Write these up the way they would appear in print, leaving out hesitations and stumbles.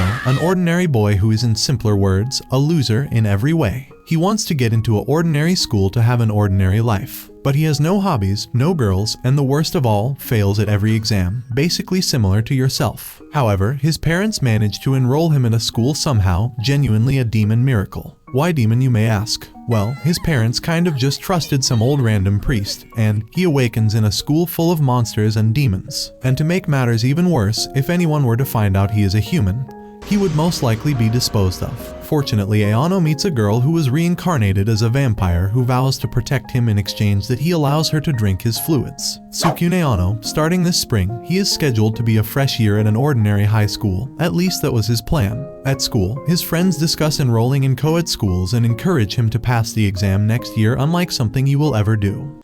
Aono, an ordinary boy who is in simpler words, a loser in every way. He wants to get into an ordinary school to have an ordinary life. But he has no hobbies, no girls, and the worst of all, fails at every exam, basically similar to yourself. However, his parents manage to enroll him in a school somehow, genuinely a demon miracle. Why demon, you may ask? Well, his parents kind of just trusted some old random priest, and he awakens in a school full of monsters and demons. And to make matters even worse, if anyone were to find out he is a human, he would most likely be disposed of. Fortunately, Aono meets a girl who was reincarnated as a vampire who vows to protect him in exchange that he allows her to drink his fluids. Tsukune Aono, starting this spring, he is scheduled to be a fresh year at an ordinary high school. At least that was his plan. At school, his friends discuss enrolling in co-ed schools and encourage him to pass the exam next year, unlike something he will ever do.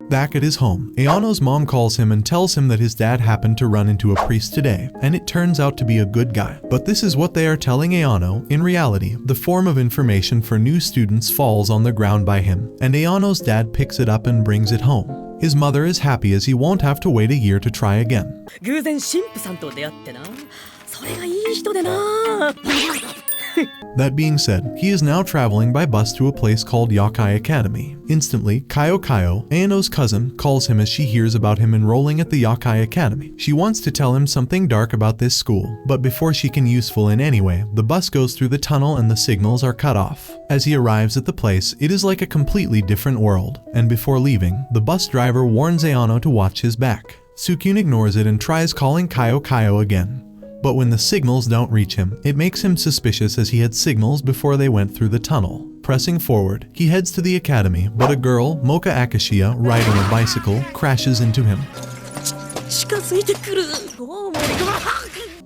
Back at his home, Aono's mom calls him and tells him that his dad happened to run into a priest today, and it turns out to be a good guy. But this is what they are telling Aono. In reality, the form of information for new students falls on the ground by him, and Aono's dad picks it up and brings it home. His mother is happy as he won't have to wait a year to try again. That being said, he is now traveling by bus to a place called Yakai Academy. Instantly, Kayo, Aono's cousin, calls him as she hears about him enrolling at the Yakai Academy. She wants to tell him something dark about this school, but before she can useful in any way, the bus goes through the tunnel and the signals are cut off. As he arrives at the place, it is like a completely different world, and before leaving, the bus driver warns Aono to watch his back. Tsukune ignores it and tries calling Kayo again. But when the signals don't reach him, it makes him suspicious as he had signals before they went through the tunnel. Pressing forward, he heads to the academy, but a girl, Moka Akashiya, riding a bicycle, crashes into him.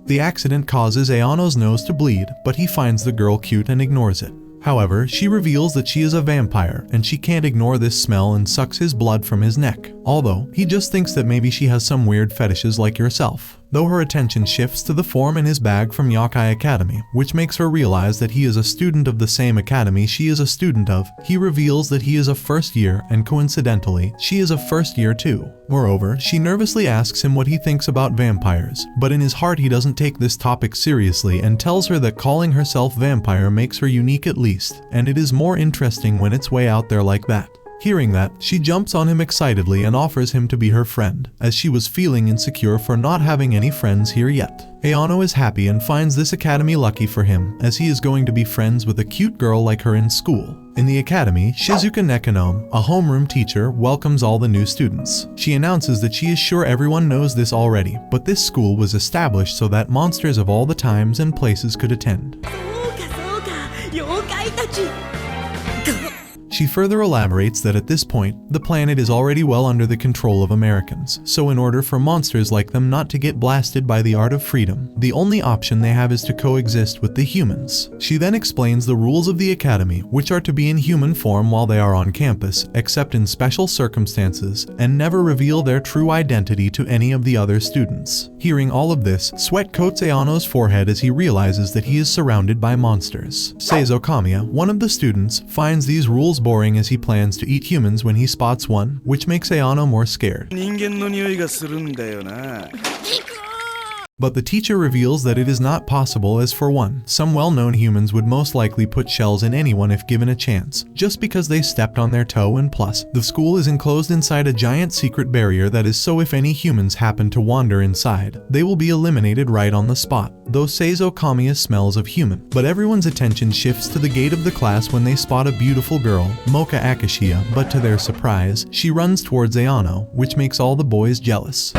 The accident causes Aono's nose to bleed, but he finds the girl cute and ignores it. However, she reveals that she is a vampire, and she can't ignore this smell and sucks his blood from his neck. Although, he just thinks that maybe she has some weird fetishes like yourself. Though her attention shifts to the form in his bag from Yakai Academy, which makes her realize that he is a student of the same academy she is a student of, he reveals that he is a first year, and coincidentally, she is a first year too. Moreover, she nervously asks him what he thinks about vampires, but in his heart he doesn't take this topic seriously and tells her that calling herself vampire makes her unique at least, and it is more interesting when it's way out there like that. Hearing that, she jumps on him excitedly and offers him to be her friend, as she was feeling insecure for not having any friends here yet. Aono is happy and finds this academy lucky for him, as he is going to be friends with a cute girl like her in school. In the academy, Shizuka Nekono, a homeroom teacher, welcomes all the new students. She announces that she is sure everyone knows this already, but this school was established so that monsters of all the times and places could attend. She further elaborates that at this point, the planet is already well under the control of Americans, so in order for monsters like them not to get blasted by the art of freedom, the only option they have is to coexist with the humans. She then explains the rules of the academy, which are to be in human form while they are on campus, except in special circumstances, and never reveal their true identity to any of the other students. Hearing all of this, sweat coats Aono's forehead as he realizes that he is surrounded by monsters. Seizo Kamiya, one of the students, finds these rules boring as he plans to eat humans when he spots one, which makes Aono more scared. But the teacher reveals that it is not possible, as for one, some well-known humans would most likely put shells in anyone if given a chance, just because they stepped on their toe, and plus, the school is enclosed inside a giant secret barrier that is so if any humans happen to wander inside, they will be eliminated right on the spot, though Seizo Kamiya smells of human. But everyone's attention shifts to the gate of the class when they spot a beautiful girl, Moka Akashiya, but to their surprise, she runs towards Aono, which makes all the boys jealous.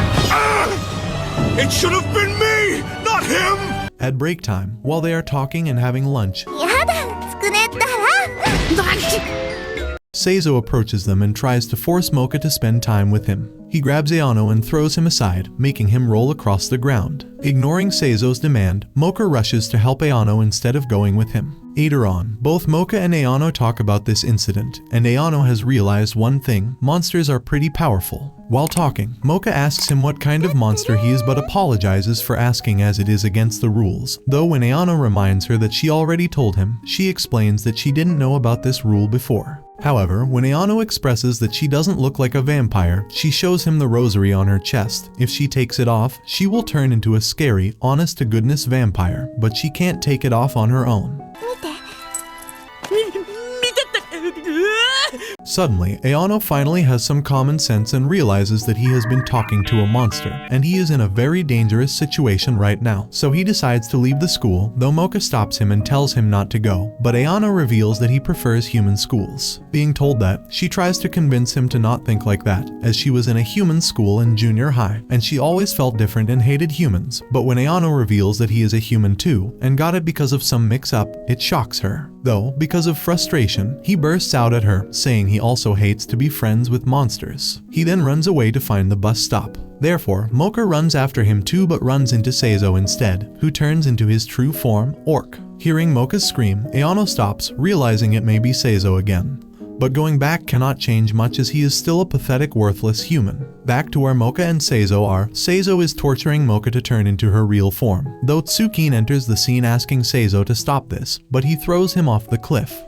It should have been me, not him! At break time, while they are talking and having lunch, Seizo approaches them and tries to force Mocha to spend time with him. He grabs Aono and throws him aside, making him roll across the ground. Ignoring Seizo's demand, Mocha rushes to help Aono instead of going with him. Later on, both Mocha and Aono talk about this incident, and Aono has realized one thing: monsters are pretty powerful. While talking, Mocha asks him what kind of monster he is but apologizes for asking as it is against the rules. Though when Aono reminds her that she already told him, she explains that she didn't know about this rule before. However, when Aono expresses that she doesn't look like a vampire, she shows him the rosary on her chest. If she takes it off, she will turn into a scary, honest-to-goodness vampire, but she can't take it off on her own. Suddenly, Aono finally has some common sense and realizes that he has been talking to a monster, and he is in a very dangerous situation right now. So he decides to leave the school, though Mocha stops him and tells him not to go, but Aono reveals that he prefers human schools. Being told that, she tries to convince him to not think like that, as she was in a human school in junior high, and she always felt different and hated humans. But when Aono reveals that he is a human too, and got it because of some mix-up, it shocks her. Though, because of frustration, he bursts out at her, saying he also hates to be friends with monsters. He then runs away to find the bus stop. Therefore, Mocha runs after him too but runs into Seizo instead, who turns into his true form, Orc. Hearing Mocha's scream, Aono stops, realizing it may be Seizo again. But going back cannot change much as he is still a pathetic, worthless human. Back to where Mocha and Seizo are, Seizo is torturing Mocha to turn into her real form. Though Tsukune enters the scene asking Seizo to stop this, but he throws him off the cliff.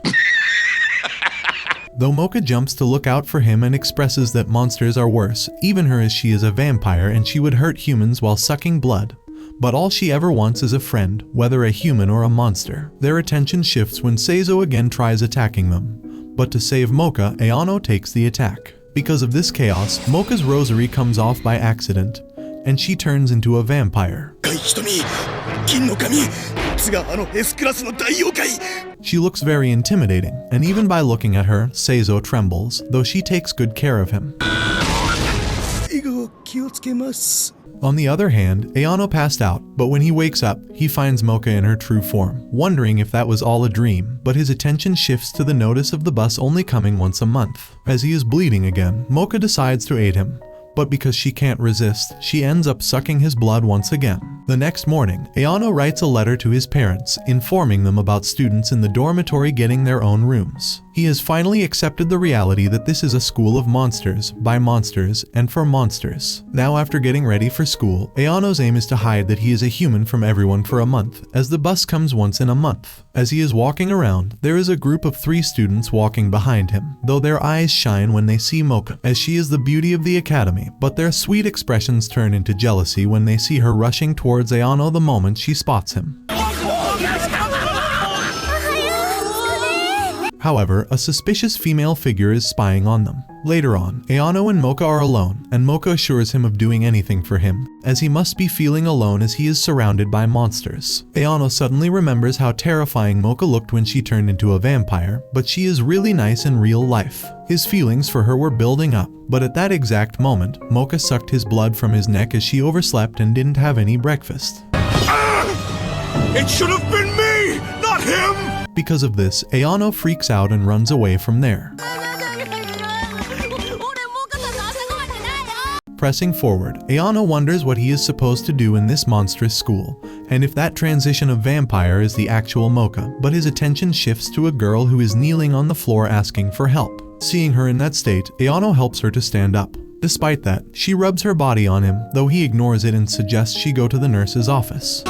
Though Mocha jumps to look out for him and expresses that monsters are worse, even her, as she is a vampire and she would hurt humans while sucking blood. But all she ever wants is a friend, whether a human or a monster. Their attention shifts when Seizo again tries attacking them. But to save Mocha, Aono takes the attack. Because of this chaos, Mocha's rosary comes off by accident, and she turns into a vampire. She looks very intimidating, and even by looking at her, Seizo trembles, though she takes good care of him. On the other hand, Aono passed out, but when he wakes up, he finds Mocha in her true form, wondering if that was all a dream, but his attention shifts to the notice of the bus only coming once a month. As he is bleeding again, Mocha decides to aid him, but because she can't resist, she ends up sucking his blood once again. The next morning, Aono writes a letter to his parents, informing them about students in the dormitory getting their own rooms. He has finally accepted the reality that this is a school of monsters, by monsters, and for monsters. Now after getting ready for school, Aono's aim is to hide that he is a human from everyone for a month, as the bus comes once in a month. As he is walking around, there is a group of 3 students walking behind him, though their eyes shine when they see Mocha, as she is the beauty of the academy, but their sweet expressions turn into jealousy when they see her rushing towards Aono the moment she spots him. However, a suspicious female figure is spying on them. Later on, Aono and Mocha are alone, and Mocha assures him of doing anything for him, as he must be feeling alone as he is surrounded by monsters. Aono suddenly remembers how terrifying Mocha looked when she turned into a vampire, but she is really nice in real life. His feelings for her were building up, but at that exact moment, Mocha sucked his blood from his neck as she overslept and didn't have any breakfast. It should have been me, not him! Because of this, Aono freaks out and runs away from there. Pressing forward, Aono wonders what he is supposed to do in this monstrous school, and if that transition of vampire is the actual Mocha, but his attention shifts to a girl who is kneeling on the floor asking for help. Seeing her in that state, Aono helps her to stand up. Despite that, she rubs her body on him, though he ignores it and suggests she go to the nurse's office.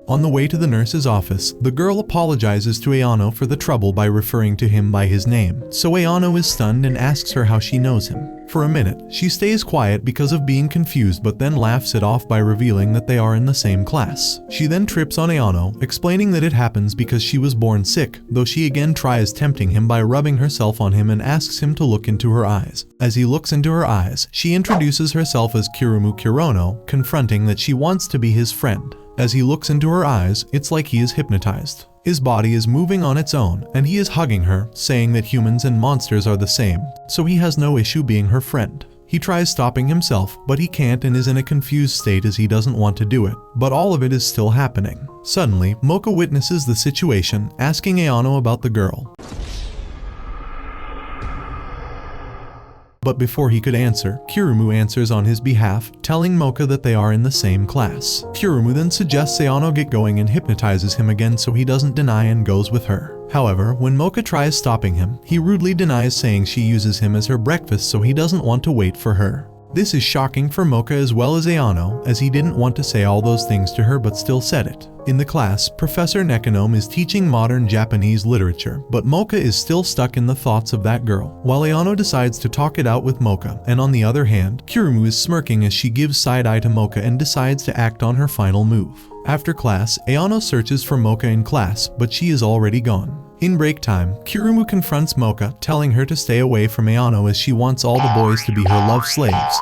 On the way to the nurse's office, the girl apologizes to Aono for the trouble by referring to him by his name, so Aono is stunned and asks her how she knows him. For a minute, she stays quiet because of being confused but then laughs it off by revealing that they are in the same class. She then trips on Aono, explaining that it happens because she was born sick, though she again tries tempting him by rubbing herself on him and asks him to look into her eyes. As he looks into her eyes, she introduces herself as Kirumu Kurono, confronting that she wants to be his friend. As he looks into her eyes, it's like he is hypnotized. His body is moving on its own, and he is hugging her, saying that humans and monsters are the same, so he has no issue being her friend. He tries stopping himself, but he can't and is in a confused state as he doesn't want to do it, but all of it is still happening. Suddenly, Mocha witnesses the situation, asking Aono about the girl. But before he could answer, Kirumu answers on his behalf, telling Mocha that they are in the same class. Kirumu then suggests Aono get going and hypnotizes him again so he doesn't deny and goes with her. However, when Mocha tries stopping him, he rudely denies, saying she uses him as her breakfast so he doesn't want to wait for her. This is shocking for Mocha as well as Aono, as he didn't want to say all those things to her but still said it. In the class, Professor Nekonom is teaching modern Japanese literature, but Mocha is still stuck in the thoughts of that girl, while Aono decides to talk it out with Mocha, and on the other hand, Kirumu is smirking as she gives side-eye to Mocha and decides to act on her final move. After class, Aono searches for Mocha in class, but she is already gone. In break time, Kirumu confronts Mocha, telling her to stay away from Aono as she wants all the boys to be her love slaves.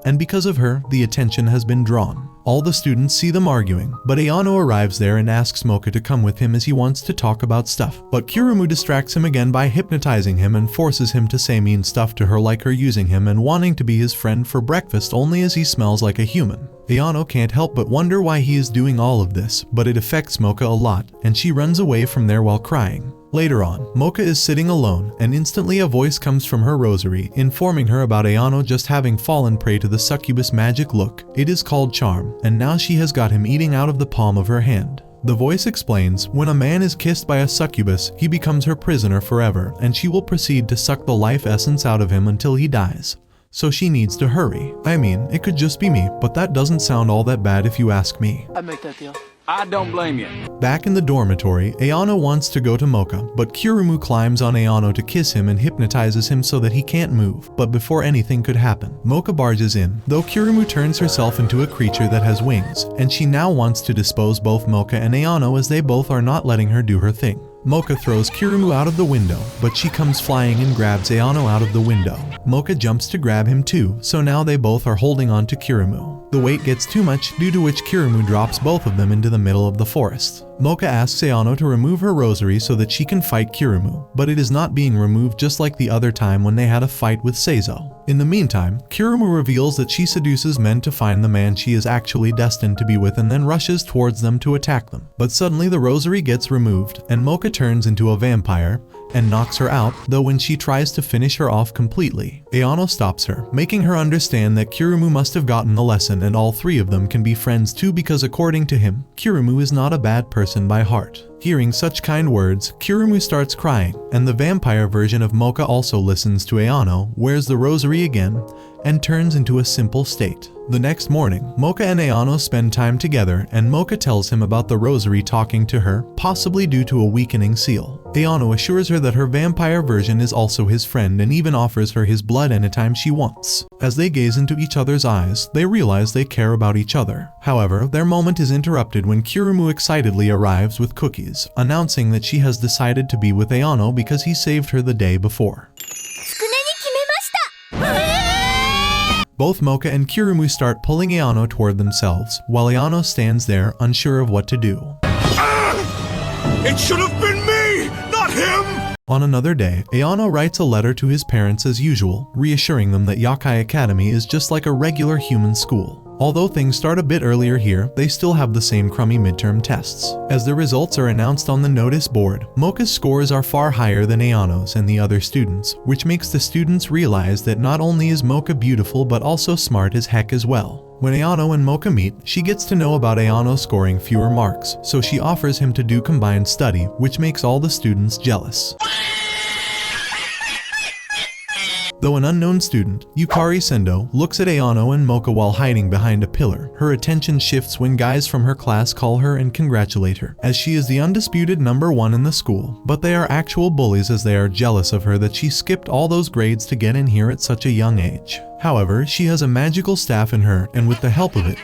And because of her, the attention has been drawn. All the students see them arguing, but Aono arrives there and asks Mocha to come with him as he wants to talk about stuff. But Kirumu distracts him again by hypnotizing him and forces him to say mean stuff to her, like her using him and wanting to be his friend for breakfast only as he smells like a human. Aono can't help but wonder why he is doing all of this, but it affects Mocha a lot, and she runs away from there while crying. Later on, Mocha is sitting alone, and instantly a voice comes from her rosary, informing her about Aono just having fallen prey to the succubus magic look. It is called charm, and now she has got him eating out of the palm of her hand. The voice explains, when a man is kissed by a succubus, he becomes her prisoner forever, and she will proceed to suck the life essence out of him until he dies. So she needs to hurry. I mean, it could just be me, but that doesn't sound all that bad if you ask me. I'd make that deal. I don't blame you. Back in the dormitory, Aono wants to go to Mocha, but Kirumu climbs on Aono to kiss him and hypnotizes him so that he can't move. But before anything could happen, Mocha barges in, though Kirumu turns herself into a creature that has wings, and she now wants to dispose both Mocha and Aono as they both are not letting her do her thing. Mocha throws Kirumu out of the window, but she comes flying and grabs Aono out of the window. Mocha jumps to grab him too, so now they both are holding on to Kirumu. The weight gets too much, due to which Kirumu drops both of them into the middle of the forest. Mocha asks Aono to remove her rosary so that she can fight Kirumu, but it is not being removed, just like the other time when they had a fight with Seizo. In the meantime, Kirumu reveals that she seduces men to find the man she is actually destined to be with and then rushes towards them to attack them. But suddenly the rosary gets removed, and Mocha turns into a vampire and knocks her out, though when she tries to finish her off completely, Aono stops her, making her understand that Kirumu must have gotten the lesson and all three of them can be friends too, because according to him, Kirumu is not a bad person by heart. Hearing such kind words, Kirumu starts crying, and the vampire version of Mocha also listens to Aono, wears the rosary again, and turns into a simple state. The next morning, Mocha and Aono spend time together, and Mocha tells him about the rosary talking to her, possibly due to a weakening seal. Aono assures her that her vampire version is also his friend and even offers her his blood anytime she wants. As they gaze into each other's eyes, they realize they care about each other. However, their moment is interrupted when Kirumu excitedly arrives with cookies, announcing that she has decided to be with Aono because he saved her the day before. Both Mocha and Kirumu start pulling Aono toward themselves, while Aono stands there unsure of what to do. It should have been me, not him! On another day, Aono writes a letter to his parents as usual, reassuring them that Yakai Academy is just like a regular human school. Although things start a bit earlier here, they still have the same crummy midterm tests. As the results are announced on the notice board, Mocha's scores are far higher than Aono's and the other students, which makes the students realize that not only is Mocha beautiful but also smart as heck as well. When Aono and Mocha meet, she gets to know about Aono scoring fewer marks, so she offers him to do combined study, which makes all the students jealous. Though an unknown student, Yukari Sendo, looks at Aono and Mocha while hiding behind a pillar, her attention shifts when guys from her class call her and congratulate her, as she is the undisputed #1 in the school, but they are actual bullies as they are jealous of her that she skipped all those grades to get in here at such a young age. However, she has a magical staff in her, and with the help of it,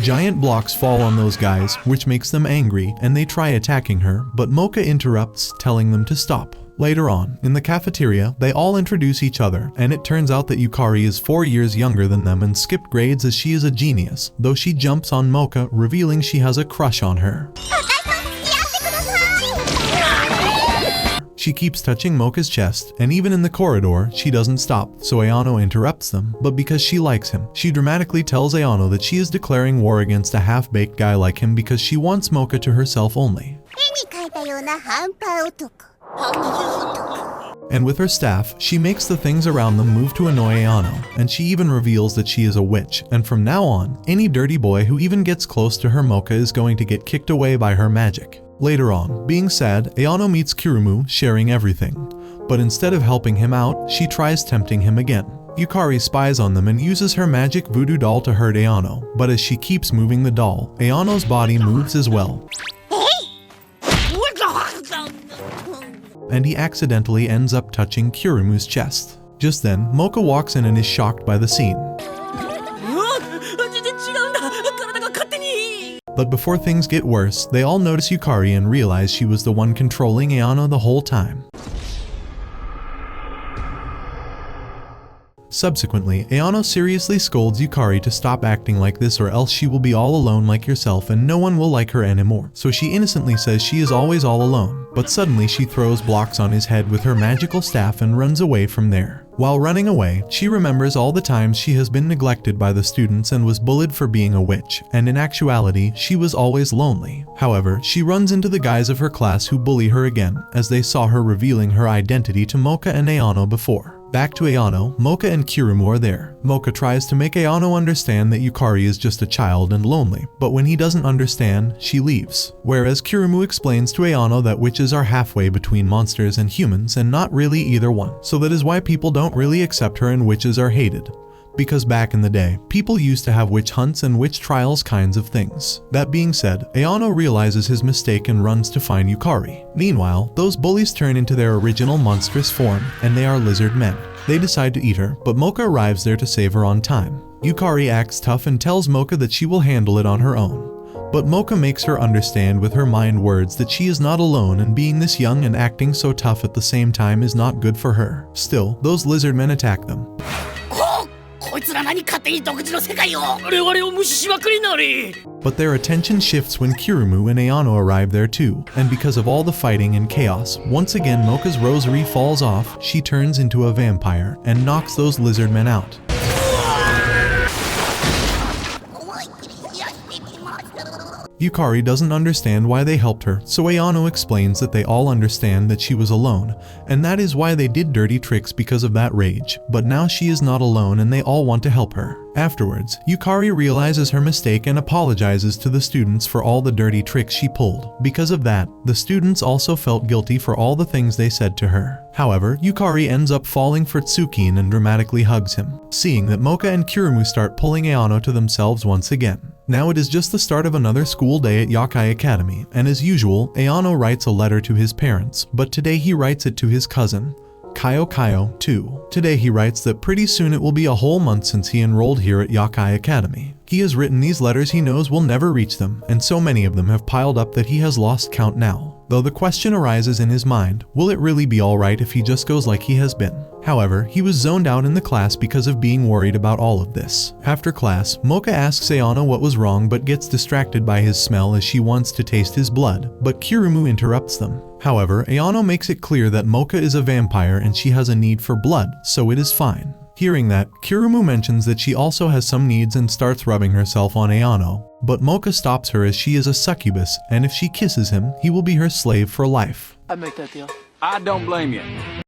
giant blocks fall on those guys, which makes them angry, and they try attacking her, but Mocha interrupts, telling them to stop. Later on, in the cafeteria, they all introduce each other, and it turns out that Yukari is 4 years younger than them and skipped grades as she is a genius, though she jumps on Mocha, revealing she has a crush on her. She keeps touching Mocha's chest, and even in the corridor, she doesn't stop, so Aono interrupts them, but because she likes him, she dramatically tells Aono that she is declaring war against a half-baked guy like him because she wants Mocha to herself only. And with her staff, she makes the things around them move to annoy Aono, and she even reveals that she is a witch, and from now on, any dirty boy who even gets close to her Mocha is going to get kicked away by her magic. Later on, being sad, Aono meets Kirumu, sharing everything. But instead of helping him out, she tries tempting him again. Yukari spies on them and uses her magic voodoo doll to hurt Aono, but as she keeps moving the doll, Aono's body moves as well. And he accidentally ends up touching Kirumu's chest. Just then, Mocha walks in and is shocked by the scene. But before things get worse, they all notice Yukari and realize she was the one controlling Aono the whole time. Subsequently, Aono seriously scolds Yukari to stop acting like this or else she will be all alone like yourself and no one will like her anymore. So she innocently says she is always all alone, but suddenly she throws blocks on his head with her magical staff and runs away from there. While running away, she remembers all the times she has been neglected by the students and was bullied for being a witch, and in actuality, she was always lonely. However, she runs into the guys of her class who bully her again, as they saw her revealing her identity to Mocha and Aono before. Back to Aono, Mocha and Kirumu are there. Mocha tries to make Aono understand that Yukari is just a child and lonely, but when he doesn't understand, she leaves. Whereas Kirumu explains to Aono that witches are halfway between monsters and humans and not really either one, so that is why people don't really accept her and witches are hated. Because back in the day, people used to have witch hunts and witch trials kinds of things. That being said, Aono realizes his mistake and runs to find Yukari. Meanwhile, those bullies turn into their original monstrous form, and they are lizard men. They decide to eat her, but Mocha arrives there to save her on time. Yukari acts tough and tells Mocha that she will handle it on her own. But Mocha makes her understand with her mind words that she is not alone and being this young and acting so tough at the same time is not good for her. Still, those lizard men attack them. But their attention shifts when Kirumu and Aono arrive there too, and because of all the fighting and chaos, once again Mocha's rosary falls off, she turns into a vampire, and knocks those lizard men out. Yukari doesn't understand why they helped her, so Aono explains that they all understand that she was alone, and that is why they did dirty tricks because of that rage, but now she is not alone and they all want to help her. Afterwards, Yukari realizes her mistake and apologizes to the students for all the dirty tricks she pulled. Because of that, the students also felt guilty for all the things they said to her. However, Yukari ends up falling for Tsukine and dramatically hugs him, seeing that Mocha and Kirumu start pulling Aono to themselves once again. Now it is just the start of another school day at Yakai Academy, and as usual, Aono writes a letter to his parents, but today he writes it to his cousin, Kaio too. Today he writes that pretty soon it will be a whole month since he enrolled here at Yakai Academy. He has written these letters he knows will never reach them, and so many of them have piled up that he has lost count now. Though the question arises in his mind, will it really be alright if he just goes like he has been? However, he was zoned out in the class because of being worried about all of this. After class, Mocha asks Aono what was wrong but gets distracted by his smell as she wants to taste his blood, but Kirumu interrupts them. However, Aono makes it clear that Mocha is a vampire and she has a need for blood, so it is fine. Hearing that, Kirumu mentions that she also has some needs and starts rubbing herself on Aono, but Mocha stops her as she is a succubus, and if she kisses him, he will be her slave for life. I make that deal. I don't blame you.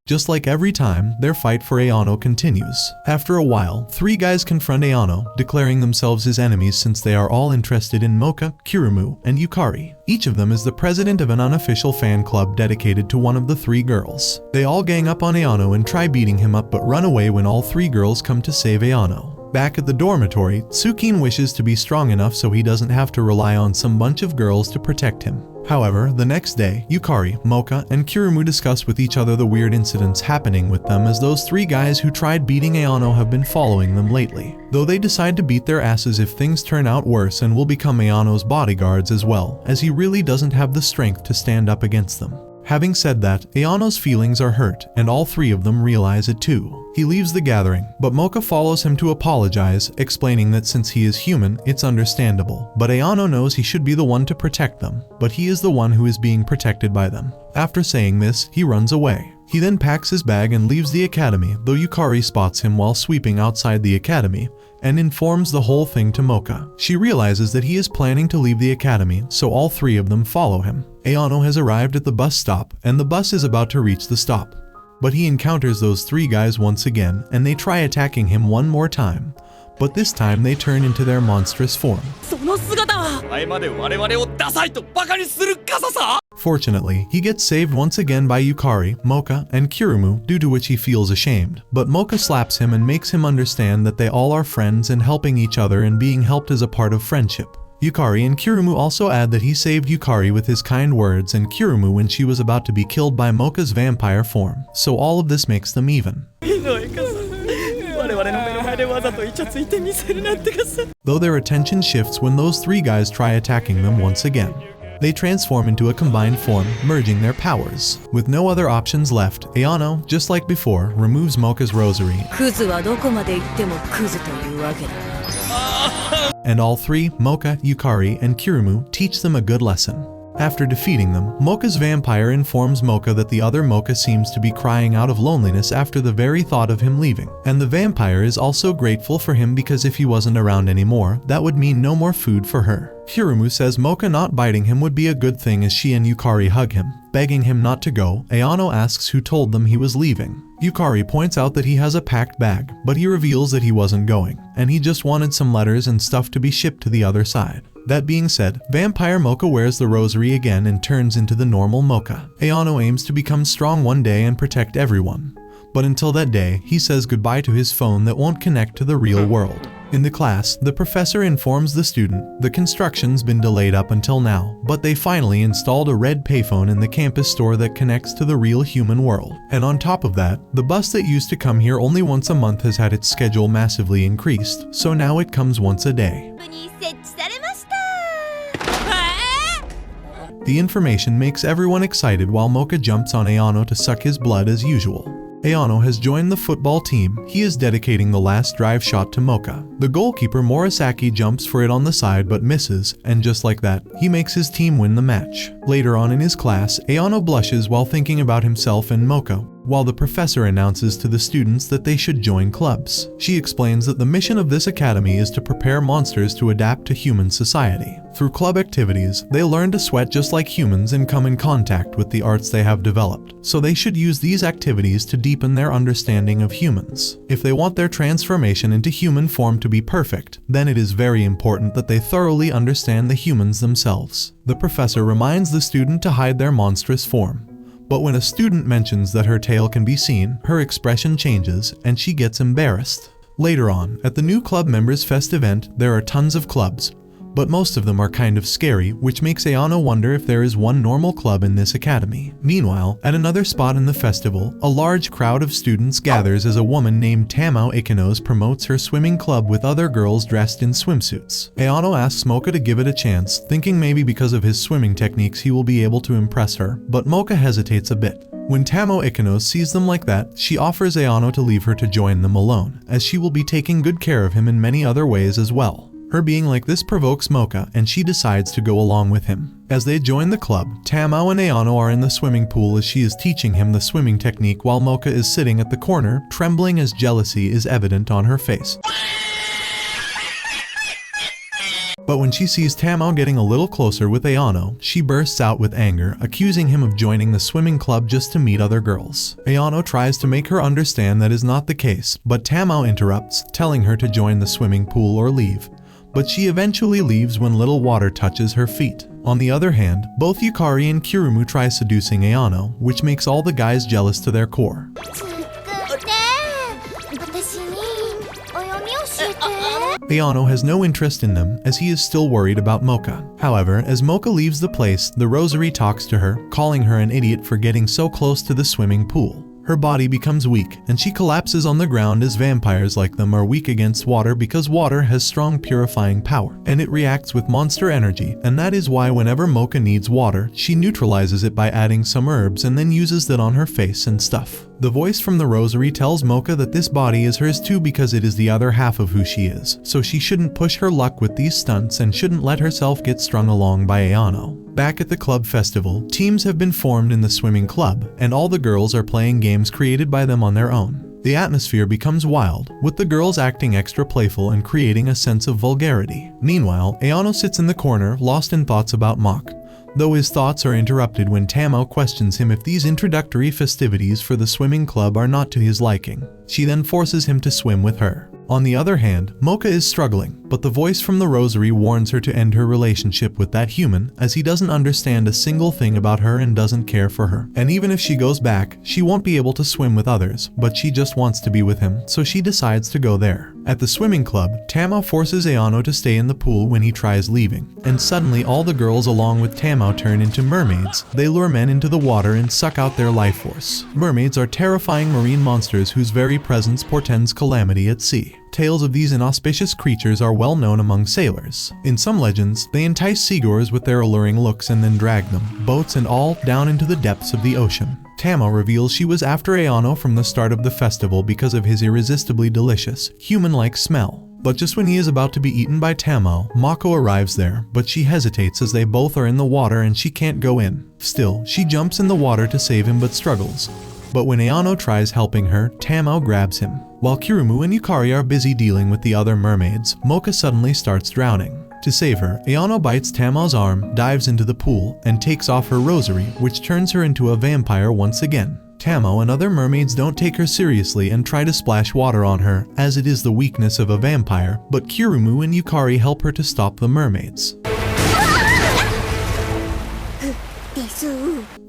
Just like every time, their fight for Aono continues. After a while, three guys confront Aono, declaring themselves his enemies since they are all interested in Mocha, Kirumu, and Yukari. Each of them is the president of an unofficial fan club dedicated to one of the three girls. They all gang up on Aono and try beating him up but run away when all three girls come to save Aono. Back at the dormitory, Tsukine wishes to be strong enough so he doesn't have to rely on some bunch of girls to protect him. However, the next day, Yukari, Mocha, and Kirumu discuss with each other the weird incidents happening with them as those three guys who tried beating Aono have been following them lately. Though they decide to beat their asses if things turn out worse and will become Aono's bodyguards as well, as he really doesn't have the strength to stand up against them. Having said that, Aono's feelings are hurt, and all three of them realize it too. He leaves the gathering, but Mocha follows him to apologize, explaining that since he is human, it's understandable. But Aono knows he should be the one to protect them, but he is the one who is being protected by them. After saying this, he runs away. He then packs his bag and leaves the academy, though Yukari spots him while sweeping outside the academy, and informs the whole thing to Mocha. She realizes that he is planning to leave the academy, so all three of them follow him. Aono has arrived at the bus stop, and the bus is about to reach the stop. But he encounters those three guys once again, and they try attacking him one more time. But this time they turn into their monstrous form. Fortunately, he gets saved once again by Yukari, Mocha, and Kirumu, due to which he feels ashamed. But Mocha slaps him and makes him understand that they all are friends and helping each other, and being helped is a part of friendship. Yukari and Kirumu also add that he saved Yukari with his kind words and Kirumu when she was about to be killed by Mocha's vampire form. So all of this makes them even. Though their attention shifts when those three guys try attacking them once again. They transform into a combined form, merging their powers. With no other options left, Aono, just like before, removes Mocha's rosary. And all three, Mocha, Yukari, and Kirumu, teach them a good lesson. After defeating them, Mocha's vampire informs Mocha that the other Mocha seems to be crying out of loneliness after the very thought of him leaving. And the vampire is also grateful for him because if he wasn't around anymore, that would mean no more food for her. Kirumu says Mocha not biting him would be a good thing as she and Yukari hug him. Begging him not to go, Aono asks who told them he was leaving. Yukari points out that he has a packed bag, but he reveals that he wasn't going, and he just wanted some letters and stuff to be shipped to the other side. That being said, Vampire Mocha wears the rosary again and turns into the normal Mocha. Aono aims to become strong one day and protect everyone. But until that day, he says goodbye to his phone that won't connect to the real world. In the class, the professor informs the student the construction's been delayed up until now, but they finally installed a red payphone in the campus store that connects to the real human world. And on top of that, the bus that used to come here only once a month has had its schedule massively increased, so now it comes once a day. The information makes everyone excited while Mocha jumps on Aono to suck his blood as usual. Aono has joined the football team. He is dedicating the last drive shot to Mocha. The goalkeeper Morisaki jumps for it on the side but misses, and just like that, he makes his team win the match. Later on in his class, Aono blushes while thinking about himself and Mocha, while the professor announces to the students that they should join clubs. She explains that the mission of this academy is to prepare monsters to adapt to human society. Through club activities, they learn to sweat just like humans and come in contact with the arts they have developed. So they should use these activities to deepen their understanding of humans. If they want their transformation into human form to be perfect, then it is very important that they thoroughly understand the humans themselves. The professor reminds the student to hide their monstrous form. But when a student mentions that her tail can be seen, her expression changes and she gets embarrassed. Later on, at the new club members fest event, there are tons of clubs, but most of them are kind of scary, which makes Aono wonder if there is one normal club in this academy. Meanwhile, at another spot in the festival, a large crowd of students gathers as a woman named Tamao Ikenos promotes her swimming club with other girls dressed in swimsuits. Aono asks Mocha to give it a chance, thinking maybe because of his swimming techniques he will be able to impress her, but Mocha hesitates a bit. When Tamao Ikenos sees them like that, she offers Aono to leave her to join them alone, as she will be taking good care of him in many other ways as well. Her being like this provokes Mocha, and she decides to go along with him. As they join the club, Tamao and Aono are in the swimming pool as she is teaching him the swimming technique while Mocha is sitting at the corner, trembling as jealousy is evident on her face. But when she sees Tamao getting a little closer with Aono, she bursts out with anger, accusing him of joining the swimming club just to meet other girls. Aono tries to make her understand that is not the case, but Tamao interrupts, telling her to join the swimming pool or leave. But she eventually leaves when little water touches her feet. On the other hand, both Yukari and Kirumu try seducing Aono, which makes all the guys jealous to their core. Aono has no interest in them as he is still worried about Mocha. However, as Mocha leaves the place, the rosary talks to her, calling her an idiot for getting so close to the swimming pool. Her body becomes weak, and she collapses on the ground as vampires like them are weak against water because water has strong purifying power, and it reacts with monster energy, and that is why whenever Mocha needs water, she neutralizes it by adding some herbs and then uses that on her face and stuff. The voice from the rosary tells Mocha that this body is hers too because it is the other half of who she is, so she shouldn't push her luck with these stunts and shouldn't let herself get strung along by Aono. Back at the club festival, teams have been formed in the swimming club, and all the girls are playing games created by them on their own. The atmosphere becomes wild, with the girls acting extra playful and creating a sense of vulgarity. Meanwhile, Aono sits in the corner, lost in thoughts about Mock. though his thoughts are interrupted when Tamo questions him if these introductory festivities for the swimming club are not to his liking. She then forces him to swim with her. On the other hand, Mocha is struggling, but the voice from the rosary warns her to end her relationship with that human, as he doesn't understand a single thing about her and doesn't care for her. And even if she goes back, she won't be able to swim with others, but she just wants to be with him, so she decides to go there. At the swimming club, Tamo forces Aono to stay in the pool when he tries leaving, and suddenly all the girls along with Tamo turn into mermaids. They lure men into the water and suck out their life force. Mermaids are terrifying marine monsters whose very presence portends calamity at sea. Tales of these inauspicious creatures are well known among sailors. In some legends, they entice seagoers with their alluring looks and then drag them, boats and all, down into the depths of the ocean. Tamo reveals she was after Aono from the start of the festival because of his irresistibly delicious, human-like smell. But just when he is about to be eaten by Tamo, Mako arrives there, but she hesitates as they both are in the water and she can't go in. Still, she jumps in the water to save him but struggles. But when Aono tries helping her, Tamo grabs him. While Kirumu and Yukari are busy dealing with the other mermaids, Mocha suddenly starts drowning. To save her, Aono bites Tamo's arm, dives into the pool, and takes off her rosary, which turns her into a vampire once again. Tamo and other mermaids don't take her seriously and try to splash water on her, as it is the weakness of a vampire, but Kirumu and Yukari help her to stop the mermaids.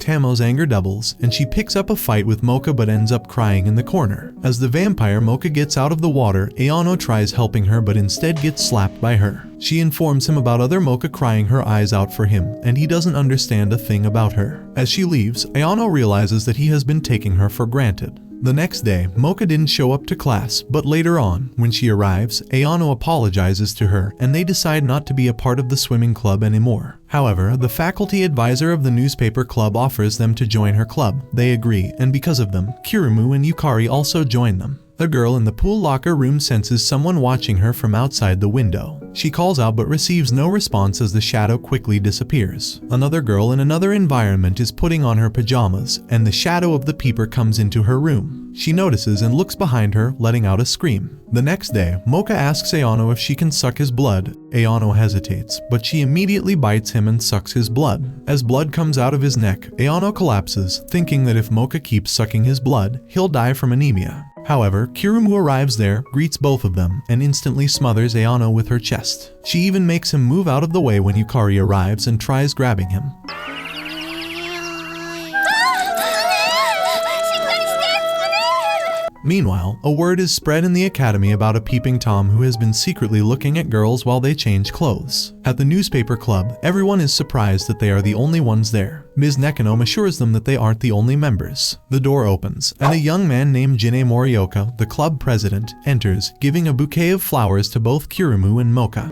Tamo's anger doubles, and she picks up a fight with Mocha but ends up crying in the corner. As the vampire Mocha gets out of the water, Aono tries helping her but instead gets slapped by her. She informs him about other Mocha crying her eyes out for him, and he doesn't understand a thing about her. As she leaves, Aono realizes that he has been taking her for granted. The next day, Mocha didn't show up to class, but later on, when she arrives, Aono apologizes to her and they decide not to be a part of the swimming club anymore. However, the faculty advisor of the newspaper club offers them to join her club. They agree, and because of them, Kirumu and Yukari also join them. The girl in the pool locker room senses someone watching her from outside the window. She calls out but receives no response as the shadow quickly disappears. Another girl in another environment is putting on her pajamas, and the shadow of the peeper comes into her room. She notices and looks behind her, letting out a scream. The next day, Mocha asks Aono if she can suck his blood. Aono hesitates, but she immediately bites him and sucks his blood. As blood comes out of his neck, Aono collapses, thinking that if Mocha keeps sucking his blood, he'll die from anemia. However, Kirumu arrives there, greets both of them, and instantly smothers Aono with her chest. She even makes him move out of the way when Yukari arrives and tries grabbing him. Meanwhile, a word is spread in the academy about a peeping Tom who has been secretly looking at girls while they change clothes. At the newspaper club, everyone is surprised that they are the only ones there. Ms. Nekonom assures them that they aren't the only members. The door opens, and a young man named Jinne Morioka, the club president, enters, giving a bouquet of flowers to both Kirumu and Mocha.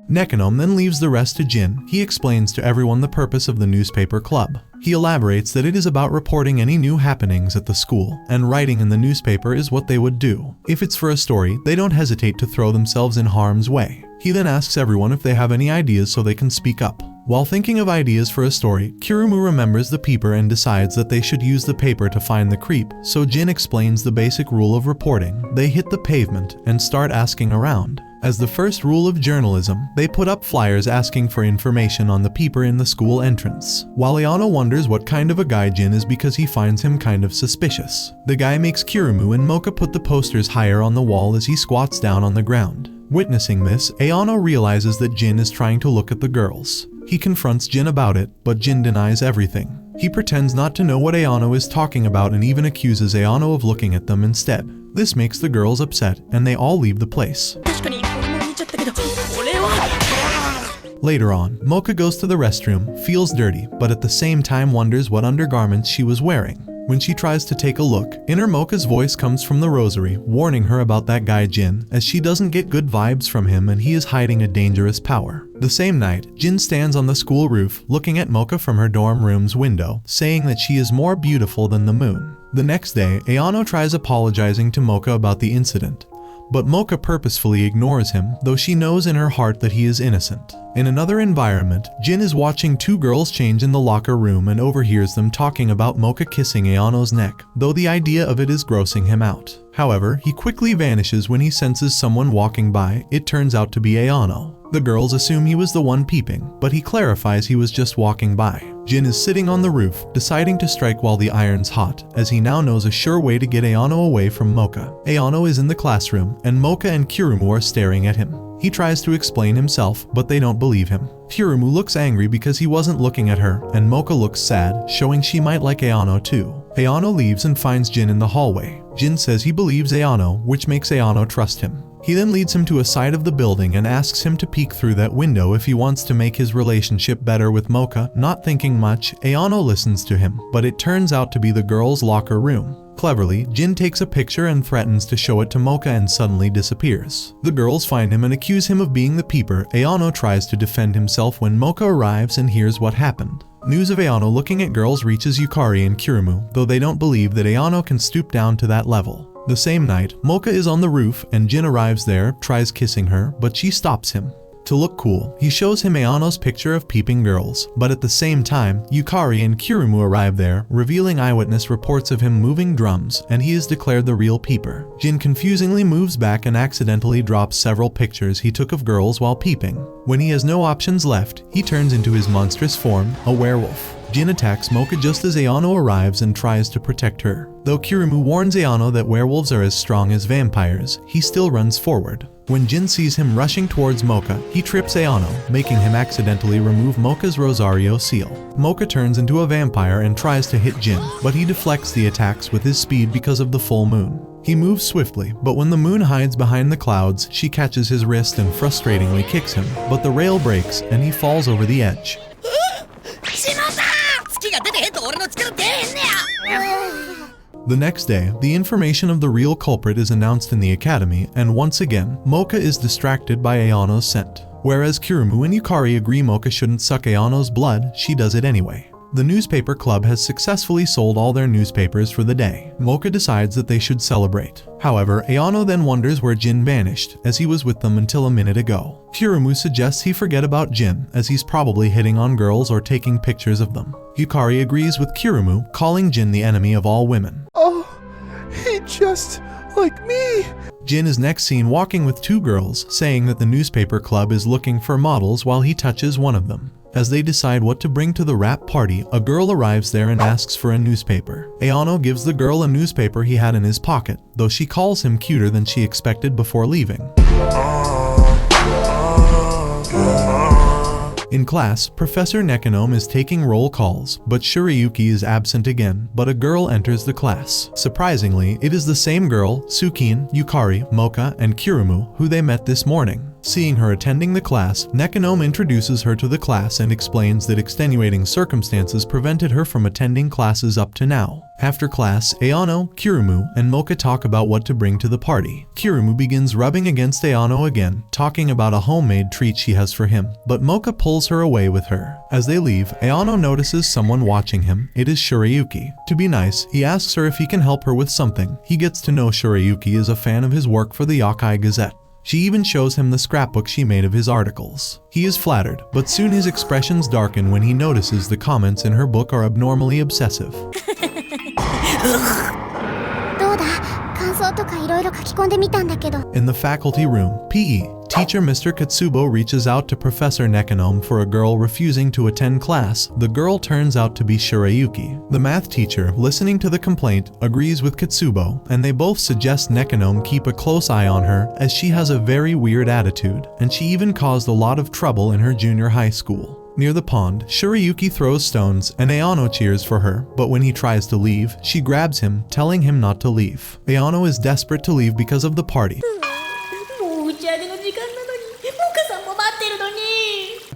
Nekonom then leaves the rest to Jin. He explains to everyone the purpose of the newspaper club. He elaborates that it is about reporting any new happenings at the school, and writing in the newspaper is what they would do. If it's for a story, they don't hesitate to throw themselves in harm's way. He then asks everyone if they have any ideas so they can speak up. While thinking of ideas for a story, Kirumu remembers the peeper and decides that they should use the paper to find the creep, so Jin explains the basic rule of reporting. They hit the pavement and start asking around. As the first rule of journalism, they put up flyers asking for information on the peeper in the school entrance. While Aono wonders what kind of a guy Jin is because he finds him kind of suspicious. The guy makes Kirumu and Mocha put the posters higher on the wall as he squats down on the ground. Witnessing this, Aono realizes that Jin is trying to look at the girls. He confronts Jin about it, but Jin denies everything. He pretends not to know what Aono is talking about and even accuses Aono of looking at them instead. This makes the girls upset, and they all leave the place. Later on, Mocha goes to the restroom, feels dirty, but at the same time wonders what undergarments she was wearing. When she tries to take a look, inner Mocha's voice comes from the rosary, warning her about that guy Jin, as she doesn't get good vibes from him and he is hiding a dangerous power. The same night, Jin stands on the school roof, looking at Mocha from her dorm room's window, saying that she is more beautiful than the moon. The next day, Aono tries apologizing to Mocha about the incident, but Mocha purposefully ignores him, though she knows in her heart that he is innocent. In another environment, Jin is watching two girls change in the locker room and overhears them talking about Mocha kissing Aono's neck, though the idea of it is grossing him out. However, he quickly vanishes when he senses someone walking by. It turns out to be Aono. The girls assume he was the one peeping, but he clarifies he was just walking by. Jin is sitting on the roof, deciding to strike while the iron's hot, as he now knows a sure way to get Aono away from Mocha. Aono is in the classroom, and Mocha and Kirumu are staring at him. He tries to explain himself, but they don't believe him. Kirumu looks angry because he wasn't looking at her, and Mocha looks sad, showing she might like Aono too. Aono leaves and finds Jin in the hallway. Jin says he believes Aono, which makes Aono trust him. He then leads him to a side of the building and asks him to peek through that window if he wants to make his relationship better with Mocha. Not thinking much, Aono listens to him, but it turns out to be the girls' locker room. Cleverly, Jin takes a picture and threatens to show it to Mocha and suddenly disappears. The girls find him and accuse him of being the peeper. Aono tries to defend himself when Mocha arrives and hears what happened. News of Aono looking at girls reaches Yukari and Kirumu, though they don't believe that Aono can stoop down to that level. The same night, Mocha is on the roof and Jin arrives there, tries kissing her, but she stops him. To look cool, he shows him Aono's picture of peeping girls, but at the same time, Yukari and Kirumu arrive there, revealing eyewitness reports of him moving drums, and he is declared the real peeper. Jin confusingly moves back and accidentally drops several pictures he took of girls while peeping. When he has no options left, he turns into his monstrous form, a werewolf. Jin attacks Mocha just as Aono arrives and tries to protect her. Though Kirumu warns Aono that werewolves are as strong as vampires, he still runs forward. When Jin sees him rushing towards Mocha, he trips Aono, making him accidentally remove Mocha's Rosario seal. Mocha turns into a vampire and tries to hit Jin, but he deflects the attacks with his speed because of the full moon. He moves swiftly, but when the moon hides behind the clouds, she catches his wrist and frustratingly kicks him, but the rail breaks and he falls over the edge. The next day, the information of the real culprit is announced in the academy, and once again, Mocha is distracted by Aono's scent. Whereas Kirumu and Yukari agree Mocha shouldn't suck Aono's blood, she does it anyway. The newspaper club has successfully sold all their newspapers for the day. Mocha decides that they should celebrate. However, Aono then wonders where Jin vanished, as he was with them until a minute ago. Kirumu suggests he forget about Jin, as he's probably hitting on girls or taking pictures of them. Yukari agrees with Kirumu, calling Jin the enemy of all women. Oh, he just like me. Jin is next seen walking with two girls, saying that the newspaper club is looking for models while he touches one of them. As they decide what to bring to the wrap party, a girl arrives there and asks for a newspaper. Aono gives the girl a newspaper he had in his pocket, though she calls him cuter than she expected before leaving. In class, Professor Nekonomiya is taking roll calls, but Shirayuki is absent again, but a girl enters the class. Surprisingly, it is the same girl, Tsukune, Yukari, Mocha, and Kirumu, who they met this morning. Seeing her attending the class, Nekonomiya introduces her to the class and explains that extenuating circumstances prevented her from attending classes up to now. After class, Aono, Kirumu, and Mocha talk about what to bring to the party. Kirumu begins rubbing against Aono again, talking about a homemade treat she has for him, but Mocha pulls her away with her. As they leave, Aono notices someone watching him. It is Shirayuki. To be nice, he asks her if he can help her with something. He gets to know Shirayuki is a fan of his work for the Yokai Gazette. She even shows him the scrapbook she made of his articles. He is flattered, but soon his expressions darken when he notices the comments in her book are abnormally obsessive. In the faculty room, PE, teacher Mr. Katsubo reaches out to Professor Nekonomiya for a girl refusing to attend class. The girl turns out to be Shirayuki. The math teacher, listening to the complaint, agrees with Katsubo, and they both suggest Nekonomiya keep a close eye on her, as she has a very weird attitude, and she even caused a lot of trouble in her junior high school. Near the pond, Shirayuki throws stones and Aono cheers for her, but when he tries to leave, she grabs him, telling him not to leave. Aono is desperate to leave because of the party.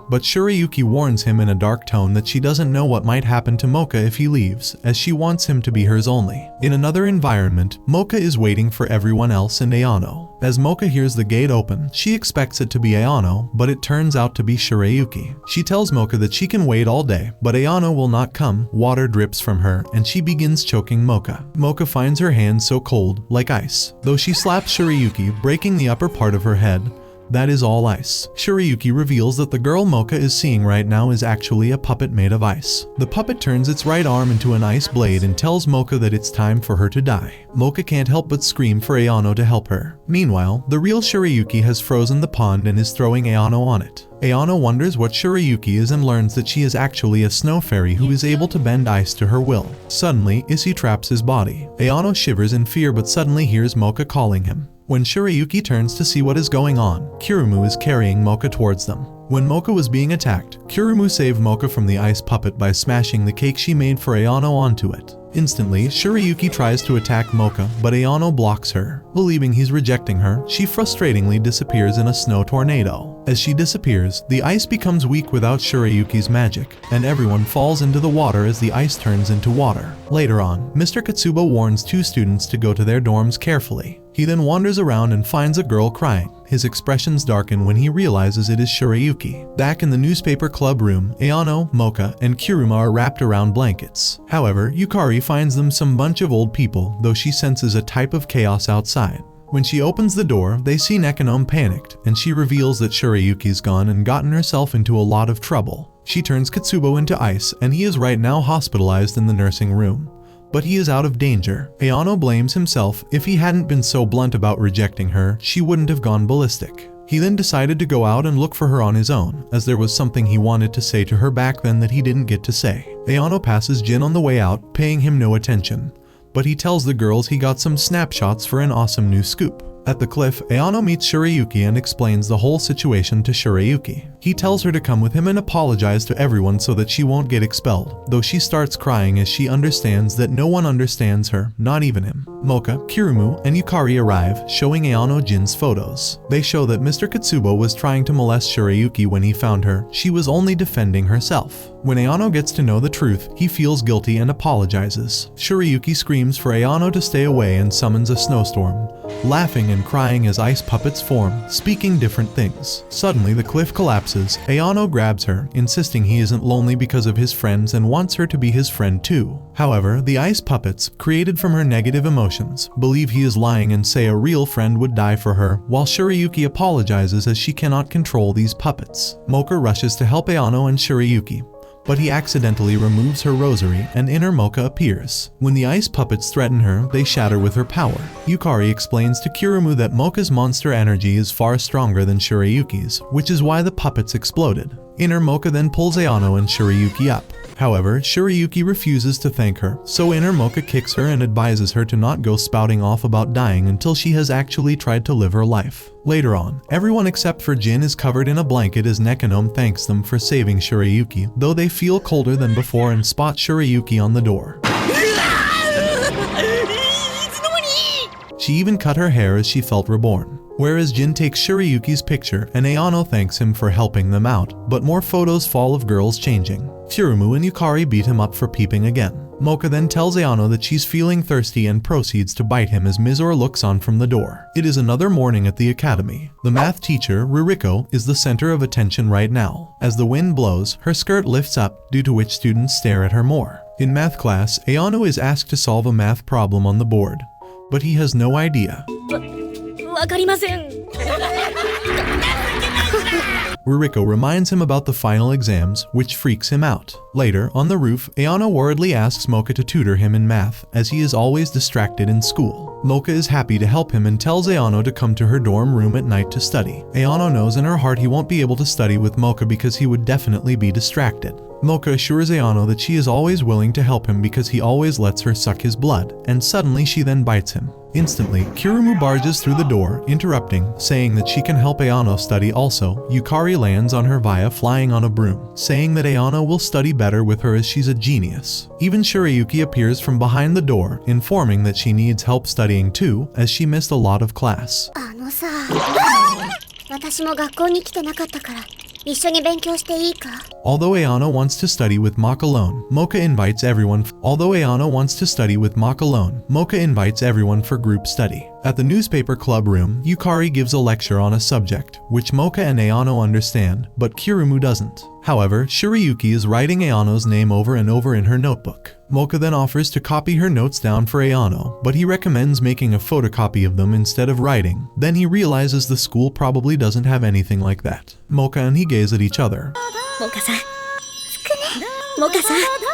But Shirayuki warns him in a dark tone that she doesn't know what might happen to Mocha if he leaves, as she wants him to be hers only. In another environment, Mocha is waiting for everyone else and Aono. As Mocha hears the gate open, she expects it to be Aono, but it turns out to be Shirayuki. She tells Mocha that she can wait all day, but Aono will not come. Water drips from her, and she begins choking Mocha. Mocha finds her hands so cold, like ice. Though she slaps Shirayuki, breaking the upper part of her head, That is all ice. Shirayuki reveals that the girl Mocha is seeing right now is actually a puppet made of ice. The puppet turns its right arm into an ice blade and tells Mocha that it's time for her to die. Mocha can't help but scream for Aono to help her. Meanwhile, the real Shirayuki has frozen the pond and is throwing Aono on it. Aono wonders what Shirayuki is and learns that she is actually a snow fairy who is able to bend ice to her will. Suddenly, Issy traps his body. Aono shivers in fear but suddenly hears Mocha calling him. When Shirayuki turns to see what is going on, Kirumu is carrying Mocha towards them. When Mocha was being attacked, Kirumu saved Mocha from the ice puppet by smashing the cake she made for Aono onto it. Instantly, Shirayuki tries to attack Mocha, but Aono blocks her. Believing he's rejecting her, she frustratingly disappears in a snow tornado. As she disappears, the ice becomes weak without Shirayuki's magic, and everyone falls into the water as the ice turns into water. Later on, Mr. Katsuba warns 2 students to go to their dorms carefully. He then wanders around and finds a girl crying. His expressions darken when he realizes it is Shirayuki. Back in the newspaper club room, Aono, Mocha, and Kiruma are wrapped around blankets. However, Yukari finds them some bunch of old people, though she senses a type of chaos outside. When she opens the door, they see Nekonom panicked, and she reveals that Shirayuki's gone and gotten herself into a lot of trouble. She turns Katsubo into ice, and he is right now hospitalized in the nursing room. But he is out of danger. Aono blames himself. If he hadn't been so blunt about rejecting her, she wouldn't have gone ballistic. He then decided to go out and look for her on his own, as there was something he wanted to say to her back then that he didn't get to say. Aono passes Jin on the way out, paying him no attention. But he tells the girls he got some snapshots for an awesome new scoop. At the cliff, Aono meets Shirayuki and explains the whole situation to Shirayuki. He tells her to come with him and apologize to everyone so that she won't get expelled, though she starts crying as she understands that no one understands her, not even him. Mocha, Kirumu, and Yukari arrive, showing Aono Jin's photos. They show that Mr. Katsubo was trying to molest Shirayuki when he found her. She was only defending herself. When Aono gets to know the truth, he feels guilty and apologizes. Shirayuki screams for Aono to stay away and summons a snowstorm, laughing and crying as ice puppets form, speaking different things. Suddenly, the cliff collapses. Aono grabs her, insisting he isn't lonely because of his friends and wants her to be his friend too. However, the ice puppets, created from her negative emotions, believe he is lying and say a real friend would die for her, while Shirayuki apologizes as she cannot control these puppets. Mocha rushes to help Aono and Shirayuki, but he accidentally removes her rosary and inner Mocha appears. When the ice puppets threaten her, they shatter with her power. Yukari explains to Kirumu that Mocha's monster energy is far stronger than Shirayuki's, which is why the puppets exploded. Inner Mocha then pulls Aono and Shirayuki up. However, Shirayuki refuses to thank her, so Inner Mocha kicks her and advises her to not go spouting off about dying until she has actually tried to live her life. Later on, everyone except for Jin is covered in a blanket as Nekonom thanks them for saving Shirayuki, though they feel colder than before and spot Shirayuki on the door. She even cut her hair as she felt reborn. Whereas Jin takes Shirayuki's picture and Aono thanks him for helping them out, but more photos fall of girls changing. Kirumu and Yukari beat him up for peeping again. Mocha then tells Aono that she's feeling thirsty and proceeds to bite him as Mizore looks on from the door. It is another morning at the academy. The math teacher, Ririko, is the center of attention right now. As the wind blows, her skirt lifts up, due to which students stare at her more. In math class, Aono is asked to solve a math problem on the board, but he has no idea. Ririko reminds him about the final exams, which freaks him out. Later, on the roof, Aono worriedly asks Mocha to tutor him in math, as he is always distracted in school. Mocha is happy to help him and tells Aono to come to her dorm room at night to study. Aono knows in her heart he won't be able to study with Mocha because he would definitely be distracted. Mocha assures Aono that she is always willing to help him because he always lets her suck his blood, and suddenly she then bites him. Instantly, Kirumu barges through the door, interrupting, saying that she can help Aono study also. Yukari lands on her via flying on a broom, saying that Aono will study better with her as she's a genius. Even Shirayuki appears from behind the door, informing that she needs help studying too, as she missed a lot of class. Although Aono wants to study with Mocha alone, Mocha invites everyone for group study. At the newspaper club room, Yukari gives a lecture on a subject, which Mocha and Aono understand, but Kirumu doesn't. However, Shirayuki is writing Aono's name over and over in her notebook. Mocha then offers to copy her notes down for Aono, but he recommends making a photocopy of them instead of writing. Then he realizes the school probably doesn't have anything like that. Mocha and he gaze at each other. Moka-san, Tsukune. Moka-san, Tsukune.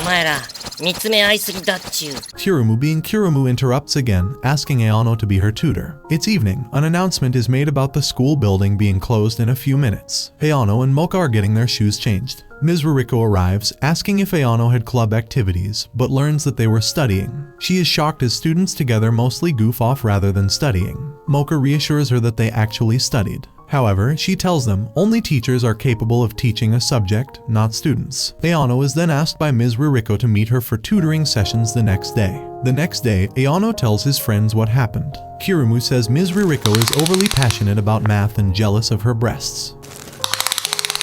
お前ら見つめ合いすぎだっちゅう。 Kirumu, being Kirumu, interrupts again, asking Aono to be her tutor. It's evening. An announcement is made about the school building being closed in a few minutes. Aono and Mocha are getting their shoes changed. Ms. Ruriko arrives, asking if Aono had club activities, but learns that they were studying. She is shocked as students together mostly goof off rather than studying. Mocha reassures her that they actually studied. However, she tells them only teachers are capable of teaching a subject, not students. Aono is then asked by Ms. Ruriko to meet her for tutoring sessions the next day. The next day, Aono tells his friends what happened. Kirumu says Ms. Ruriko is overly passionate about math and jealous of her breasts.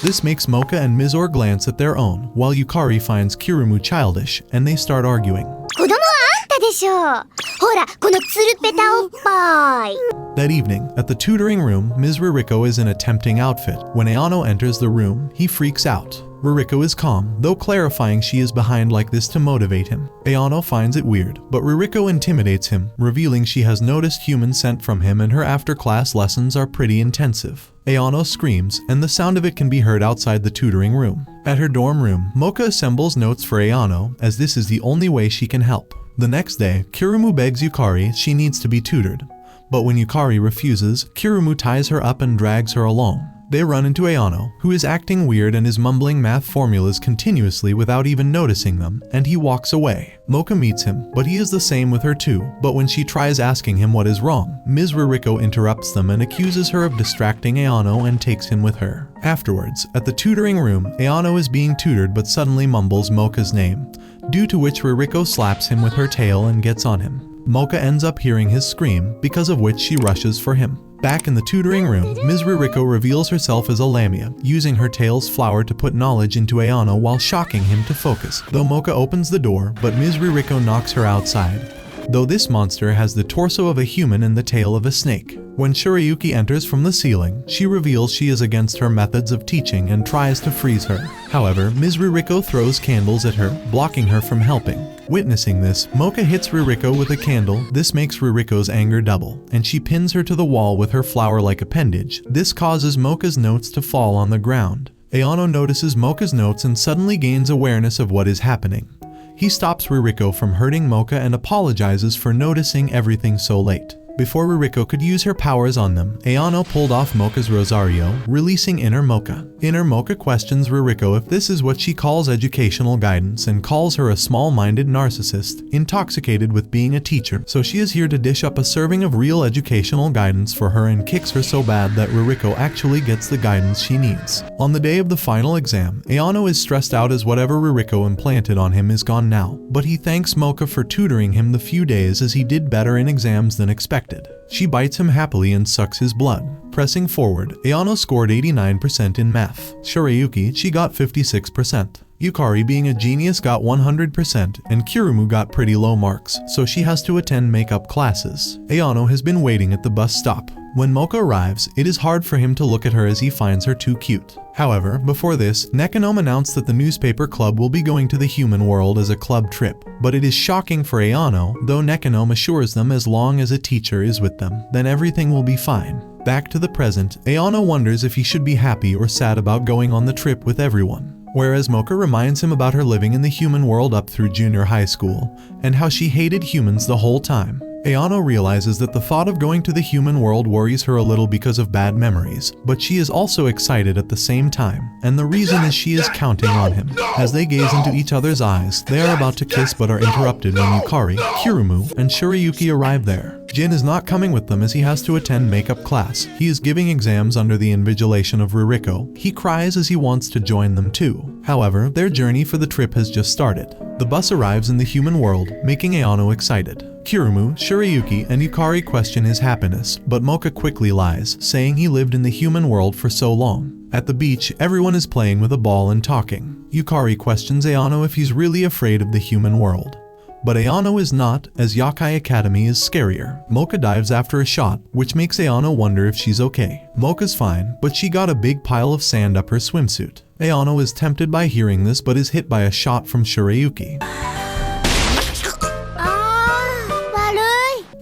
This makes Mocha and Mizore glance at their own, while Yukari finds Kirumu childish, and they start arguing. 子供はあんたでしょう。ほら、このつるぺたおっぱい。 That evening, at the tutoring room, Ms. Ruriko is in a tempting outfit. When Aono enters the room, he freaks out. Ruriko is calm, though clarifying she is behind like this to motivate him. Aono finds it weird, but Ruriko intimidates him, revealing she has noticed humans sent from him and her after-class lessons are pretty intensive. Aono screams, and the sound of it can be heard outside the tutoring room. At her dorm room, Mocha assembles notes for Aono, as this is the only way she can help. The next day, Kirumu begs Yukari she needs to be tutored. But when Yukari refuses, Kirumu ties her up and drags her along. They run into Aono, who is acting weird and is mumbling math formulas continuously without even noticing them, and he walks away. Mocha meets him, but he is the same with her too. But when she tries asking him what is wrong, Ms. Ruriko interrupts them and accuses her of distracting Aono and takes him with her. Afterwards, at the tutoring room, Aono is being tutored but suddenly mumbles Mocha's name, due to which Ruriko slaps him with her tail and gets on him. Mocha ends up hearing his scream, because of which she rushes for him. Back in the tutoring room, Ms. Ruriko reveals herself as a lamia, using her tail's flower to put knowledge into Aono while shocking him to focus. Though Mocha opens the door, but Ms. Ruriko knocks her outside. Though this monster has the torso of a human and the tail of a snake. When Shirayuki enters from the ceiling, she reveals she is against her methods of teaching and tries to freeze her. However, Ms. Ruriko throws candles at her, blocking her from helping. Witnessing this, Mocha hits Ruriko with a candle. This makes Ruriko's anger double, and she pins her to the wall with her flower-like appendage. This causes Mocha's notes to fall on the ground. Aono notices Mocha's notes and suddenly gains awareness of what is happening. He stops Ruriko from hurting Mocha and apologizes for noticing everything so late. Before Ruriko could use her powers on them, Aono pulled off Mocha's Rosario, releasing Inner Mocha. Inner Mocha questions Ruriko if this is what she calls educational guidance and calls her a small-minded narcissist, intoxicated with being a teacher, so she is here to dish up a serving of real educational guidance for her and kicks her so bad that Ruriko actually gets the guidance she needs. On the day of the final exam, Aono is stressed out as whatever Ruriko implanted on him is gone now, but he thanks Mocha for tutoring him the few days as he did better in exams than expected. She bites him happily and sucks his blood. Pressing forward, Aono scored 89% in math. Shirayuki, she got 56%. Yukari, being a genius, got 100%, and Kirumu got pretty low marks, so she has to attend makeup classes. Aono has been waiting at the bus stop. When Mocha arrives, it is hard for him to look at her as he finds her too cute. However, before this, Nekonom announced that the newspaper club will be going to the human world as a club trip. But it is shocking for Aono, though Nekonom assures them as long as a teacher is with them, then everything will be fine. Back to the present, Aono wonders if he should be happy or sad about going on the trip with everyone. Whereas Mocha reminds him about her living in the human world up through junior high school, and how she hated humans the whole time. Aono realizes that the thought of going to the human world worries her a little because of bad memories, but she is also excited at the same time, and the reason is she is counting on him. As they gaze into each other's eyes, they are about to kiss but are interrupted when Yukari, Kirumu, and Shirayuki arrive there. Jin is not coming with them as he has to attend makeup class. He is giving exams under the invigilation of Ruriko. He cries as he wants to join them too. However, their journey for the trip has just started. The bus arrives in the human world, making Aono excited. Kirumu, Shirayuki, and Yukari question his happiness, but Mocha quickly lies, saying he lived in the human world for so long. At the beach, everyone is playing with a ball and talking. Yukari questions Aono if he's really afraid of the human world. But Aono is not, as Yakai Academy is scarier. Mocha dives after a shot, which makes Aono wonder if she's okay. Mocha's fine, but she got a big pile of sand up her swimsuit. Aono is tempted by hearing this but is hit by a shot from Shirayuki.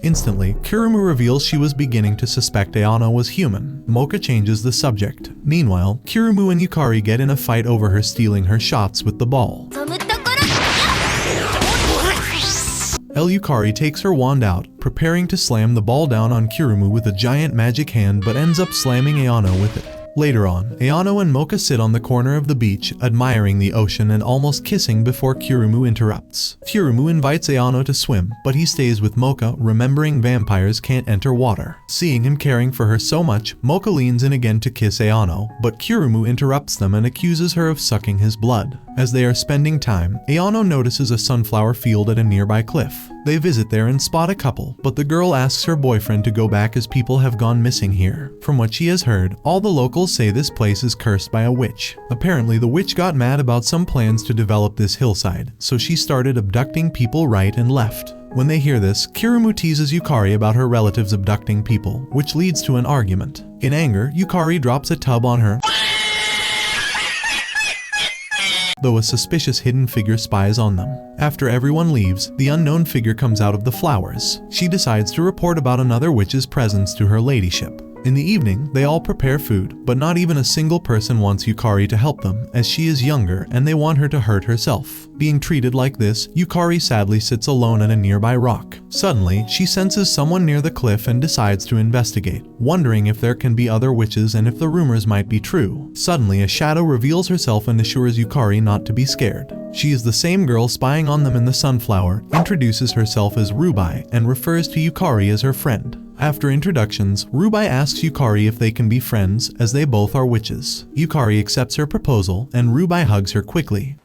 Instantly, Kirumu reveals she was beginning to suspect Aono was human. Mocha changes the subject. Meanwhile, Kirumu and Yukari get in a fight over her stealing her shots with the ball. Yukari takes her wand out, preparing to slam the ball down on Kirumu with a giant magic hand but ends up slamming Aono with it. Later on, Aono and Mocha sit on the corner of the beach, admiring the ocean and almost kissing before Kirumu interrupts. Kirumu invites Aono to swim, but he stays with Mocha, remembering vampires can't enter water. Seeing him caring for her so much, Mocha leans in again to kiss Aono, but Kirumu interrupts them and accuses her of sucking his blood. As they are spending time, Aono notices a sunflower field at a nearby cliff. They visit there and spot a couple, but the girl asks her boyfriend to go back as people have gone missing here. From what she has heard, all the locals say this place is cursed by a witch. Apparently, the witch got mad about some plans to develop this hillside, so she started abducting people right and left. When they hear this, Kirumu teases Yukari about her relatives abducting people, which leads to an argument. In anger, Yukari drops a tub on her, though a suspicious hidden figure spies on them. After everyone leaves, the unknown figure comes out of the flowers. She decides to report about another witch's presence to her ladyship. In the evening, they all prepare food, but not even a single person wants Yukari to help them, as she is younger and they want her to hurt herself. Being treated like this, Yukari sadly sits alone at a nearby rock. Suddenly, she senses someone near the cliff and decides to investigate, wondering if there can be other witches and if the rumors might be true. Suddenly, a shadow reveals herself and assures Yukari not to be scared. She is the same girl spying on them in the sunflower, introduces herself as Rubai, and refers to Yukari as her friend. After introductions, Rubai asks Yukari if they can be friends, as they both are witches. Yukari accepts her proposal, and Rubai hugs her quickly.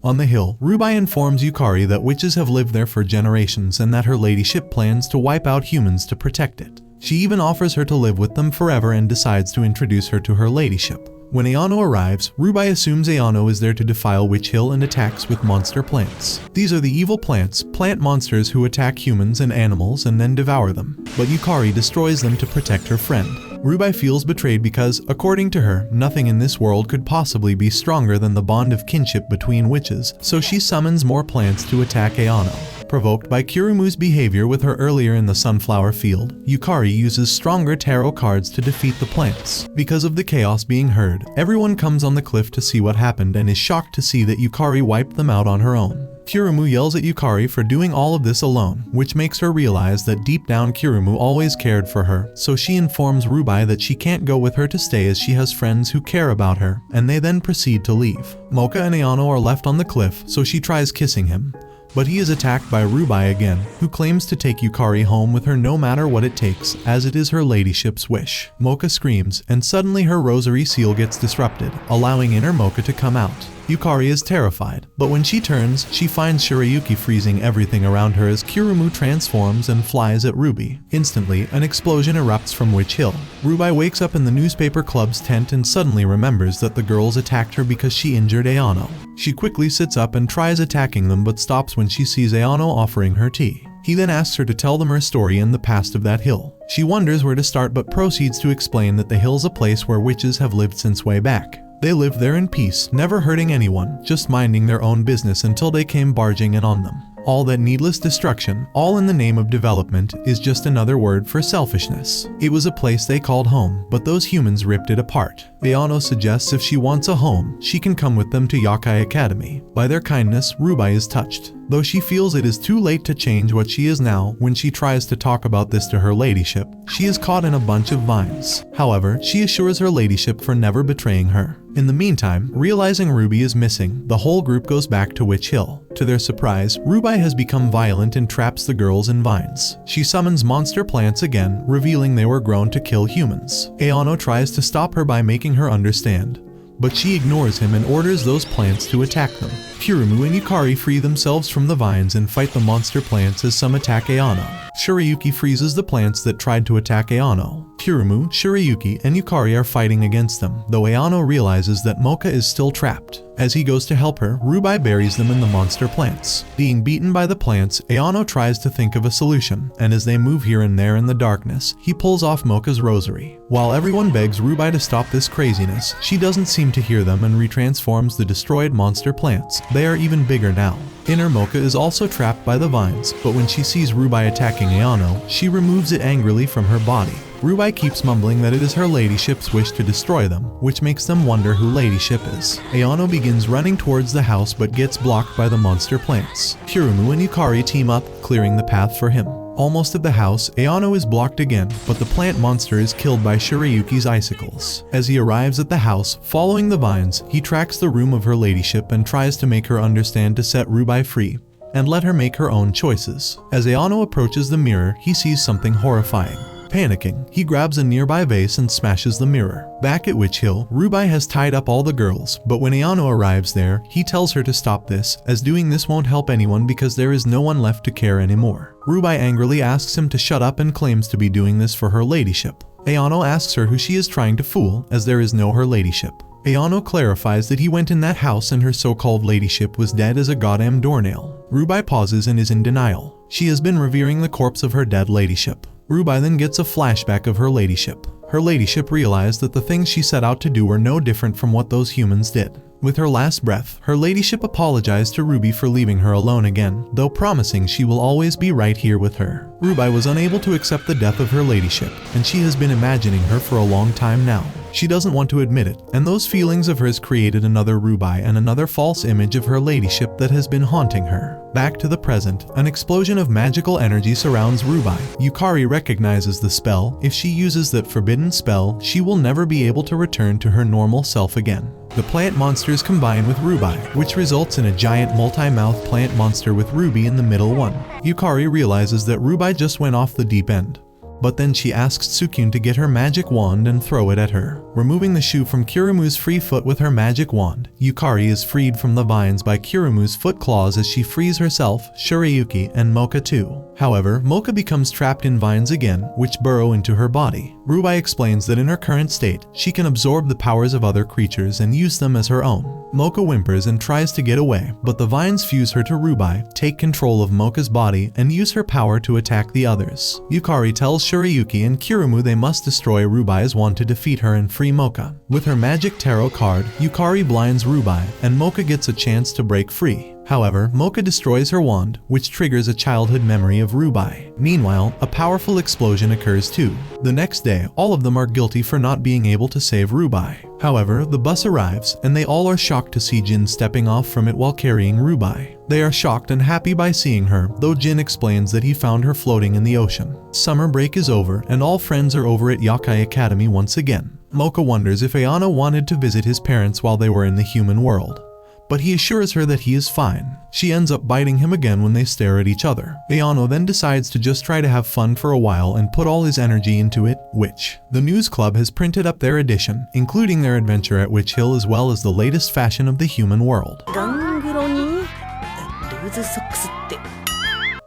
On the hill, Rubai informs Yukari that witches have lived there for generations and that her ladyship plans to wipe out humans to protect it. She even offers her to live with them forever and decides to introduce her to her ladyship. When Aono arrives, Rubai assumes Aono is there to defile Witch Hill and attacks with monster plants. These are the evil plants, plant monsters who attack humans and animals and then devour them. But Yukari destroys them to protect her friend. Rubai feels betrayed because, according to her, nothing in this world could possibly be stronger than the bond of kinship between witches, so she summons more plants to attack Aono. Provoked by Kirumu's behavior with her earlier in the sunflower field, Yukari uses stronger tarot cards to defeat the plants. Because of the chaos being heard, everyone comes on the cliff to see what happened and is shocked to see that Yukari wiped them out on her own. Kirumu yells at Yukari for doing all of this alone, which makes her realize that deep down Kirumu always cared for her, so she informs Rubai that she can't go with her to stay as she has friends who care about her, and they then proceed to leave. Mocha and Aono are left on the cliff, so she tries kissing him. But he is attacked by Rubai again, who claims to take Yukari home with her no matter what it takes, as it is her ladyship's wish. Mocha screams, and suddenly her rosary seal gets disrupted, allowing inner Mocha to come out. Yukari is terrified, but when she turns, she finds Shirayuki freezing everything around her as Kirumu transforms and flies at Ruby. Instantly, an explosion erupts from Witch Hill. Rubai wakes up in the newspaper club's tent and suddenly remembers that the girls attacked her because she injured Aono. She quickly sits up and tries attacking them but stops when she sees Aono offering her tea. He then asks her to tell them her story and the past of that hill. She wonders where to start but proceeds to explain that the hill's a place where witches have lived since way back. They lived there in peace, never hurting anyone, just minding their own business until they came barging in on them. All that needless destruction, all in the name of development, is just another word for selfishness. It was a place they called home, but those humans ripped it apart. Aono suggests if she wants a home, she can come with them to Yakai Academy. By their kindness, Rubai is touched. Though she feels it is too late to change what she is now, when she tries to talk about this to her ladyship, she is caught in a bunch of vines. However, she assures her ladyship for never betraying her. In the meantime, realizing Ruby is missing, the whole group goes back to Witch Hill. To their surprise, Rubai has become violent and traps the girls in vines. She summons monster plants again, revealing they were grown to kill humans. Aono tries to stop her by making her understand, but she ignores him and orders those plants to attack them. Kirumu and Yukari free themselves from the vines and fight the monster plants as some attack Aono. Shirayuki freezes the plants that tried to attack Aono. Kirumu, Shirayuki, and Yukari are fighting against them, though Aono realizes that Mocha is still trapped. As he goes to help her, Rubai buries them in the monster plants. Being beaten by the plants, Aono tries to think of a solution, and as they move here and there in the darkness, he pulls off Mocha's rosary. While everyone begs Rubai to stop this craziness, she doesn't seem to hear them and retransforms the destroyed monster plants. They are even bigger now. Inner Mocha is also trapped by the vines, but when she sees Rubai attacking Aono, she removes it angrily from her body. Rubai keeps mumbling that it is her ladyship's wish to destroy them, which makes them wonder who ladyship is. Aono begins running towards the house but gets blocked by the monster plants. Kirumu and Yukari team up, clearing the path for him. Almost at the house, Aono is blocked again, but the plant monster is killed by Shirayuki's icicles. As he arrives at the house, following the vines, he tracks the room of her ladyship and tries to make her understand to set Rubai free and let her make her own choices. As Aono approaches the mirror, he sees something horrifying. Panicking, he grabs a nearby vase and smashes the mirror. Back at Witch Hill, Rubai has tied up all the girls, but when Aono arrives there, he tells her to stop this, as doing this won't help anyone because there is no one left to care anymore. Rubai angrily asks him to shut up and claims to be doing this for her ladyship. Aono asks her who she is trying to fool, as there is no her ladyship. Aono clarifies that he went in that house and her so-called ladyship was dead as a goddamn doornail. Rubai pauses and is in denial. She has been revering the corpse of her dead ladyship. Rubai then gets a flashback of her ladyship. Her ladyship realized that the things she set out to do were no different from what those humans did. With her last breath, her ladyship apologized to Ruby for leaving her alone again, though promising she will always be right here with her. Rubai was unable to accept the death of her ladyship, and she has been imagining her for a long time now. She doesn't want to admit it, and those feelings of hers created another Rubai and another false image of her ladyship that has been haunting her. Back to the present, an explosion of magical energy surrounds Rubai. Yukari recognizes the spell. If she uses that forbidden spell, she will never be able to return to her normal self again. The plant monsters combine with Rubai, which results in a giant multi-mouth plant monster with Ruby in the middle one. Yukari realizes that Rubai just went off the deep end. But then she asks Tsukune to get her magic wand and throw it at her. Removing the shoe from Kirumu's free foot with her magic wand, Yukari is freed from the vines by Kirumu's foot claws as she frees herself, Shirayuki, and Mocha too. However, Mocha becomes trapped in vines again, which burrow into her body. Rubai explains that in her current state, she can absorb the powers of other creatures and use them as her own. Mocha whimpers and tries to get away, but the vines fuse her to Rubai, take control of Mocha's body, and use her power to attack the others. Yukari tells Shirayuki and Kirumu they must destroy Rubai's wand to defeat her and free Mocha. With her magic tarot card, Yukari blinds Rubai, and Mocha gets a chance to break free. However, Mocha destroys her wand, which triggers a childhood memory of Rubai. Meanwhile, a powerful explosion occurs too. The next day, all of them are guilty for not being able to save Rubai. However, the bus arrives, and they all are shocked to see Jin stepping off from it while carrying Rubai. They are shocked and happy by seeing her, though Jin explains that he found her floating in the ocean. Summer break is over, and all friends are over at Yakai Academy once again. Mocha wonders if Aono wanted to visit his parents while they were in the human world, but he assures her that he is fine. She ends up biting him again when they stare at each other. Aono then decides to just try to have fun for a while and put all his energy into it, which the news club has printed up their edition, including their adventure at Witch Hill as well as the latest fashion of the human world.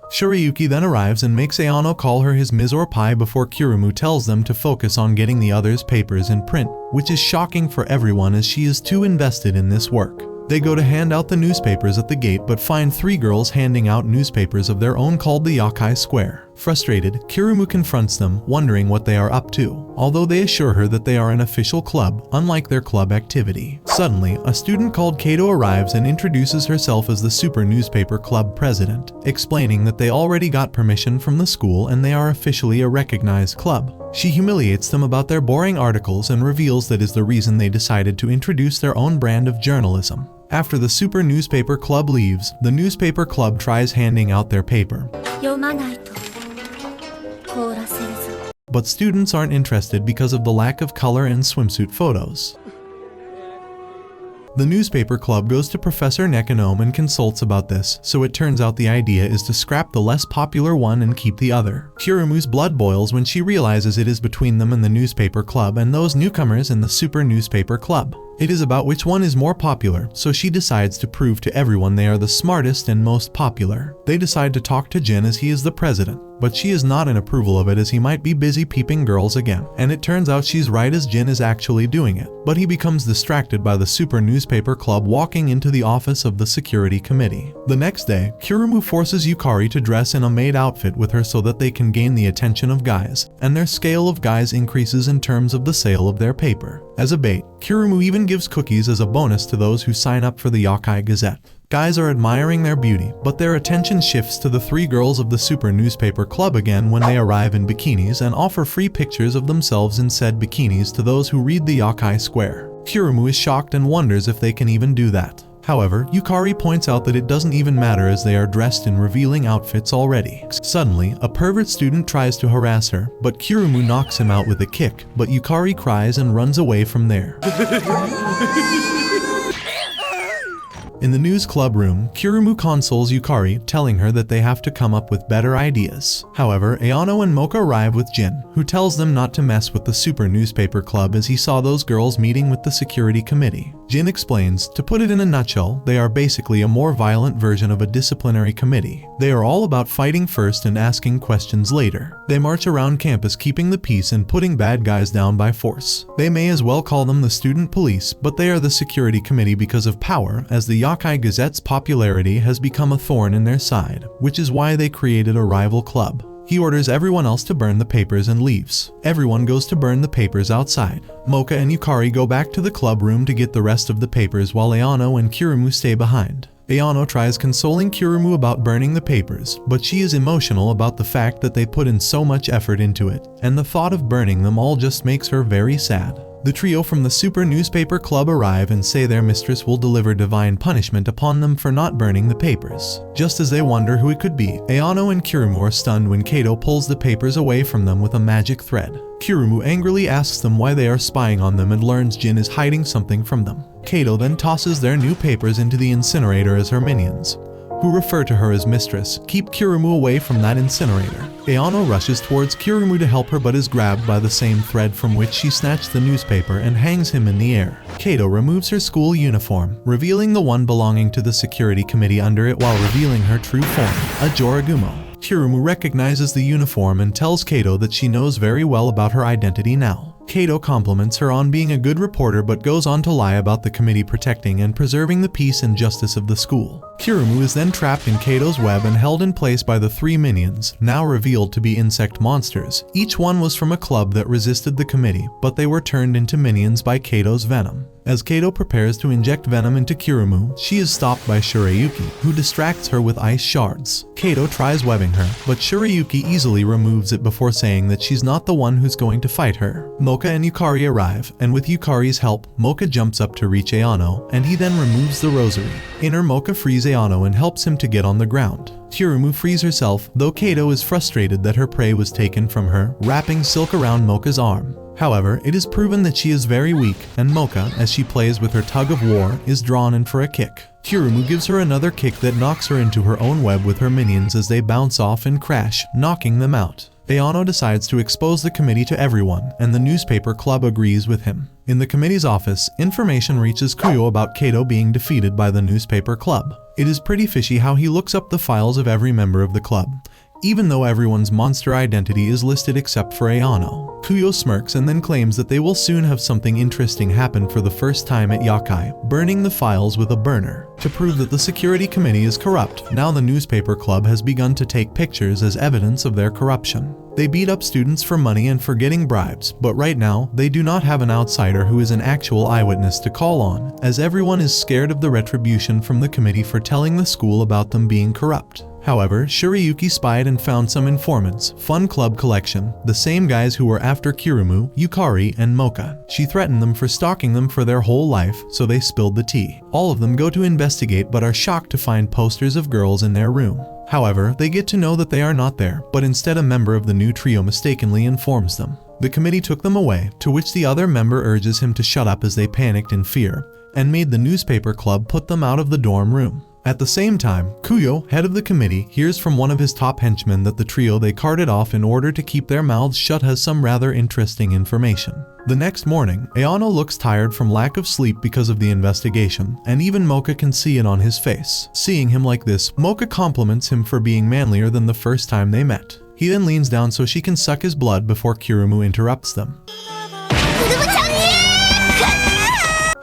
Shirayuki then arrives and makes Aono call her his Mizore pie before Kirumu tells them to focus on getting the others' papers in print, which is shocking for everyone as she is too invested in this work. They go to hand out the newspapers at the gate but find 3 girls handing out newspapers of their own called the Yakai Square. Frustrated, Kirumu confronts them, wondering what they are up to, although they assure her that they are an official club, unlike their club activity. Suddenly, a student called Kato arrives and introduces herself as the Super Newspaper Club president, explaining that they already got permission from the school and they are officially a recognized club. She humiliates them about their boring articles and reveals that is the reason they decided to introduce their own brand of journalism. After the Super Newspaper Club leaves, the newspaper club tries handing out their paper. But students aren't interested because of the lack of color and swimsuit photos. The newspaper club goes to Professor Nekonome and consults about this, so it turns out the idea is to scrap the less popular one and keep the other. Kirumu's blood boils when she realizes it is between them and the newspaper club and those newcomers in the Super Newspaper Club. It is about which one is more popular, so she decides to prove to everyone they are the smartest and most popular. They decide to talk to Jin as he is the president, but she is not in approval of it as he might be busy peeping girls again. And it turns out she's right as Jin is actually doing it. But he becomes distracted by the super newspaper club walking into the office of the security committee. The next day, Kirumu forces Yukari to dress in a maid outfit with her so that they can gain the attention of guys, and their scale of guys increases in terms of the sale of their paper. As a bait, Kirumu even gives cookies as a bonus to those who sign up for the Yokai Gazette. Guys are admiring their beauty, but their attention shifts to the 3 girls of the super newspaper club again when they arrive in bikinis and offer free pictures of themselves in said bikinis to those who read the Yokai Square. Kirumu is shocked and wonders if they can even do that. However, Yukari points out that it doesn't even matter as they are dressed in revealing outfits already. Suddenly, a pervert student tries to harass her, but Kirumu knocks him out with a kick, but Yukari cries and runs away from there. In the news club room, Kirumu consoles Yukari, telling her that they have to come up with better ideas. However, Aono and Moka arrive with Jin, who tells them not to mess with the super newspaper club as he saw those girls meeting with the security committee. Jin explains, to put it in a nutshell, they are basically a more violent version of a disciplinary committee. They are all about fighting first and asking questions later. They march around campus keeping the peace and putting bad guys down by force. They may as well call them the student police, but they are the security committee because of power, as the Yokai Gazette's popularity has become a thorn in their side, which is why they created a rival club. He orders everyone else to burn the papers and leaves. Everyone goes to burn the papers outside. Moka and Yukari go back to the club room to get the rest of the papers while Aono and Kirumu stay behind. Aono tries consoling Kirumu about burning the papers, but she is emotional about the fact that they put in so much effort into it, and the thought of burning them all just makes her very sad. The trio from the super newspaper club arrive and say their mistress will deliver divine punishment upon them for not burning the papers. Just as they wonder who it could be, Aono and Kirumu are stunned when Kato pulls the papers away from them with a magic thread. Kirumu angrily asks them why they are spying on them and learns Jin is hiding something from them. Kato then tosses their new papers into the incinerator as her minions, who refer to her as mistress, keep Kirumu away from that incinerator. Aono rushes towards Kirumu to help her but is grabbed by the same thread from which she snatched the newspaper and hangs him in the air. Kato removes her school uniform, revealing the one belonging to the security committee under it while revealing her true form, a Joragumo. Kirumu recognizes the uniform and tells Kato that she knows very well about her identity now. Kato compliments her on being a good reporter but goes on to lie about the committee protecting and preserving the peace and justice of the school. Kirumu is then trapped in Kato's web and held in place by the 3 minions, now revealed to be insect monsters. Each one was from a club that resisted the committee, but they were turned into minions by Kato's venom. As Kato prepares to inject venom into Kirumu, she is stopped by Shirayuki, who distracts her with ice shards. Kato tries webbing her, but Shirayuki easily removes it before saying that she's not the one who's going to fight her. Moka and Yukari arrive, and with Yukari's help, Moka jumps up to reach Aono, and he then removes the rosary. In her, Moka frees Aono and helps him to get on the ground. Kirumu frees herself, though Kato is frustrated that her prey was taken from her, wrapping silk around Moka's arm. However, it is proven that she is very weak, and Moka, as she plays with her tug of war, is drawn in for a kick. Kirumu gives her another kick that knocks her into her own web with her minions as they bounce off and crash, knocking them out. Aono decides to expose the committee to everyone, and the newspaper club agrees with him. In the committee's office, information reaches Kuyo about Kato being defeated by the newspaper club. It is pretty fishy how he looks up the files of every member of the club, even though everyone's monster identity is listed except for Aono. Kuyo smirks and then claims that they will soon have something interesting happen for the first time at Yakai, burning the files with a burner. To prove that the security committee is corrupt, now the newspaper club has begun to take pictures as evidence of their corruption. They beat up students for money and for getting bribes, but right now, they do not have an outsider who is an actual eyewitness to call on, as everyone is scared of the retribution from the committee for telling the school about them being corrupt. However, Shirayuki spied and found some informants, Fun Club Collection, the same guys who were after Kirumu, Yukari, and Moka. She threatened them for stalking them for their whole life, so they spilled the tea. All of them go to investigate but are shocked to find posters of girls in their room. However, they get to know that they are not there, but instead a member of the new trio mistakenly informs them. The committee took them away, to which the other member urges him to shut up as they panicked in fear, and made the newspaper club put them out of the dorm room. At the same time, Kuyo, head of the committee, hears from one of his top henchmen that the trio they carted off in order to keep their mouths shut has some rather interesting information. The next morning, Aono looks tired from lack of sleep because of the investigation, and even Mocha can see it on his face. Seeing him like this, Mocha compliments him for being manlier than the first time they met. He then leans down so she can suck his blood before Kirumu interrupts them.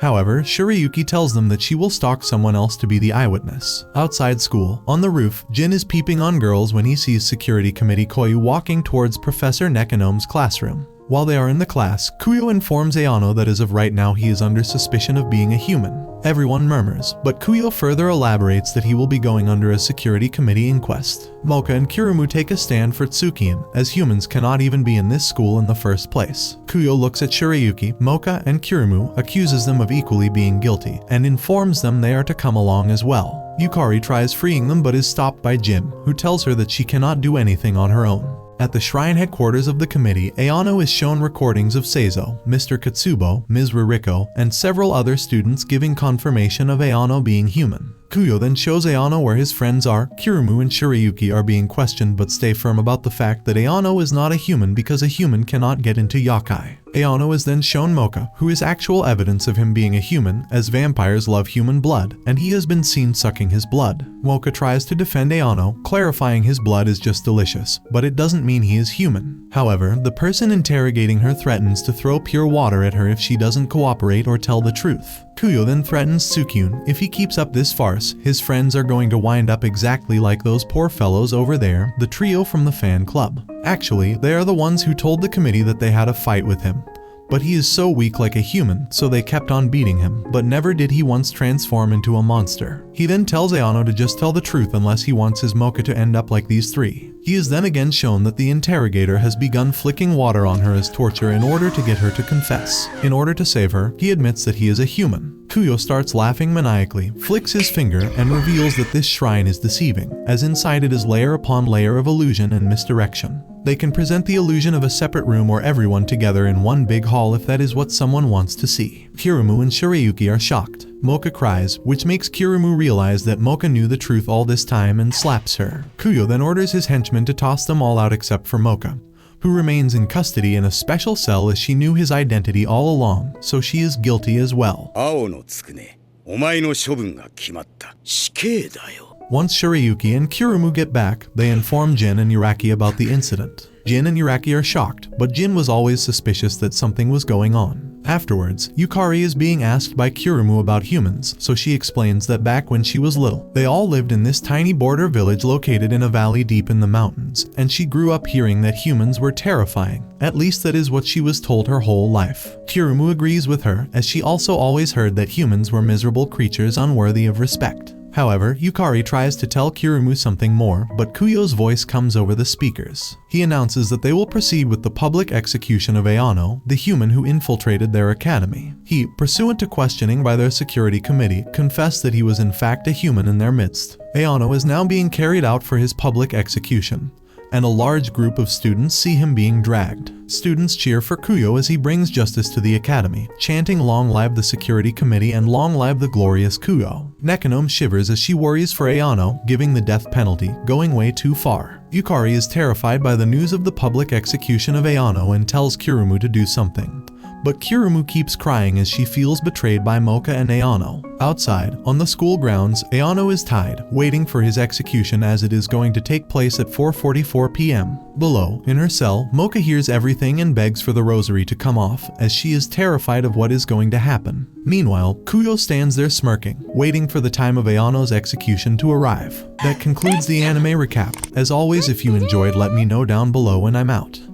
However, Shirayuki tells them that she will stalk someone else to be the eyewitness. Outside school, on the roof, Jin is peeping on girls when he sees Security Committee Koyu walking towards Professor Nekonome's classroom. While they are in the class, Kuyo informs Aono that as of right now he is under suspicion of being a human. Everyone murmurs, but Kuyo further elaborates that he will be going under a security committee inquest. Mocha and Kirumu take a stand for Tsukune, as humans cannot even be in this school in the first place. Kuyo looks at Shirayuki, Mocha, and Kirumu, accuses them of equally being guilty, and informs them they are to come along as well. Yukari tries freeing them but is stopped by Jin, who tells her that she cannot do anything on her own. At the shrine headquarters of the committee, Aono is shown recordings of Seizo, Mr. Katsubo, Ms. Ririko, and several other students giving confirmation of Aono being human. Kuyo then shows Aono where his friends are. Kirumu and Shirayuki are being questioned but stay firm about the fact that Aono is not a human because a human cannot get into yokai. Aono is then shown Mocha, who is actual evidence of him being a human, as vampires love human blood, and he has been seen sucking his blood. Mocha tries to defend Aono, clarifying his blood is just delicious, but it doesn't mean he is human. However, the person interrogating her threatens to throw pure water at her if she doesn't cooperate or tell the truth. Kuyo then threatens Tsukune if he keeps up this farce, his friends are going to wind up exactly like those poor fellows over there, the trio from the fan club. Actually, they are the ones who told the committee that they had a fight with him. But he is so weak like a human, so they kept on beating him, but never did he once transform into a monster. He then tells Aono to just tell the truth unless he wants his Mocha to end up like these three. He is then again shown that the interrogator has begun flicking water on her as torture in order to get her to confess. In order to save her, he admits that he is a human. Kuyo starts laughing maniacally, flicks his finger, and reveals that this shrine is deceiving, as inside it is layer upon layer of illusion and misdirection. They can present the illusion of a separate room or everyone together in one big hall if that is what someone wants to see. Kirumu and Shirayuki are shocked. Mocha cries, which makes Kirumu realize that Mocha knew the truth all this time and slaps her. Kuyo then orders his henchmen to toss them all out except for Mocha, who remains in custody in a special cell as she knew his identity all along, so she is guilty as well. 青のつくね、お前の処分が決まった。死刑だよ。 Once Shirayuki and Kirumu get back, they inform Jin and Yuraki about the incident. Jin and Yuraki are shocked, but Jin was always suspicious that something was going on. Afterwards, Yukari is being asked by Kirumu about humans, so she explains that back when she was little, they all lived in this tiny border village located in a valley deep in the mountains, and she grew up hearing that humans were terrifying. At least that is what she was told her whole life. Kirumu agrees with her, as she also always heard that humans were miserable creatures unworthy of respect. However, Yukari tries to tell Kirumu something more, but Kuyo's voice comes over the speakers. He announces that they will proceed with the public execution of Aono, the human who infiltrated their academy. He, pursuant to questioning by their security committee, confessed that he was in fact a human in their midst. Aono is now being carried out for his public execution, and a large group of students see him being dragged. Students cheer for Kuyo as he brings justice to the academy, chanting "Long live the security committee" and "Long live the glorious Kuyo." Nekonome shivers as she worries for Aono, giving the death penalty, going way too far. Yukari is terrified by the news of the public execution of Aono and tells Kirumu to do something. But Kirumu keeps crying as she feels betrayed by Mocha and Aono. Outside, on the school grounds, Aono is tied, waiting for his execution as it is going to take place at 4:44 p.m. Below, in her cell, Mocha hears everything and begs for the rosary to come off, as she is terrified of what is going to happen. Meanwhile, Kuyo stands there smirking, waiting for the time of Aono's execution to arrive. That concludes the anime recap. As always, if you enjoyed, let me know down below and I'm out.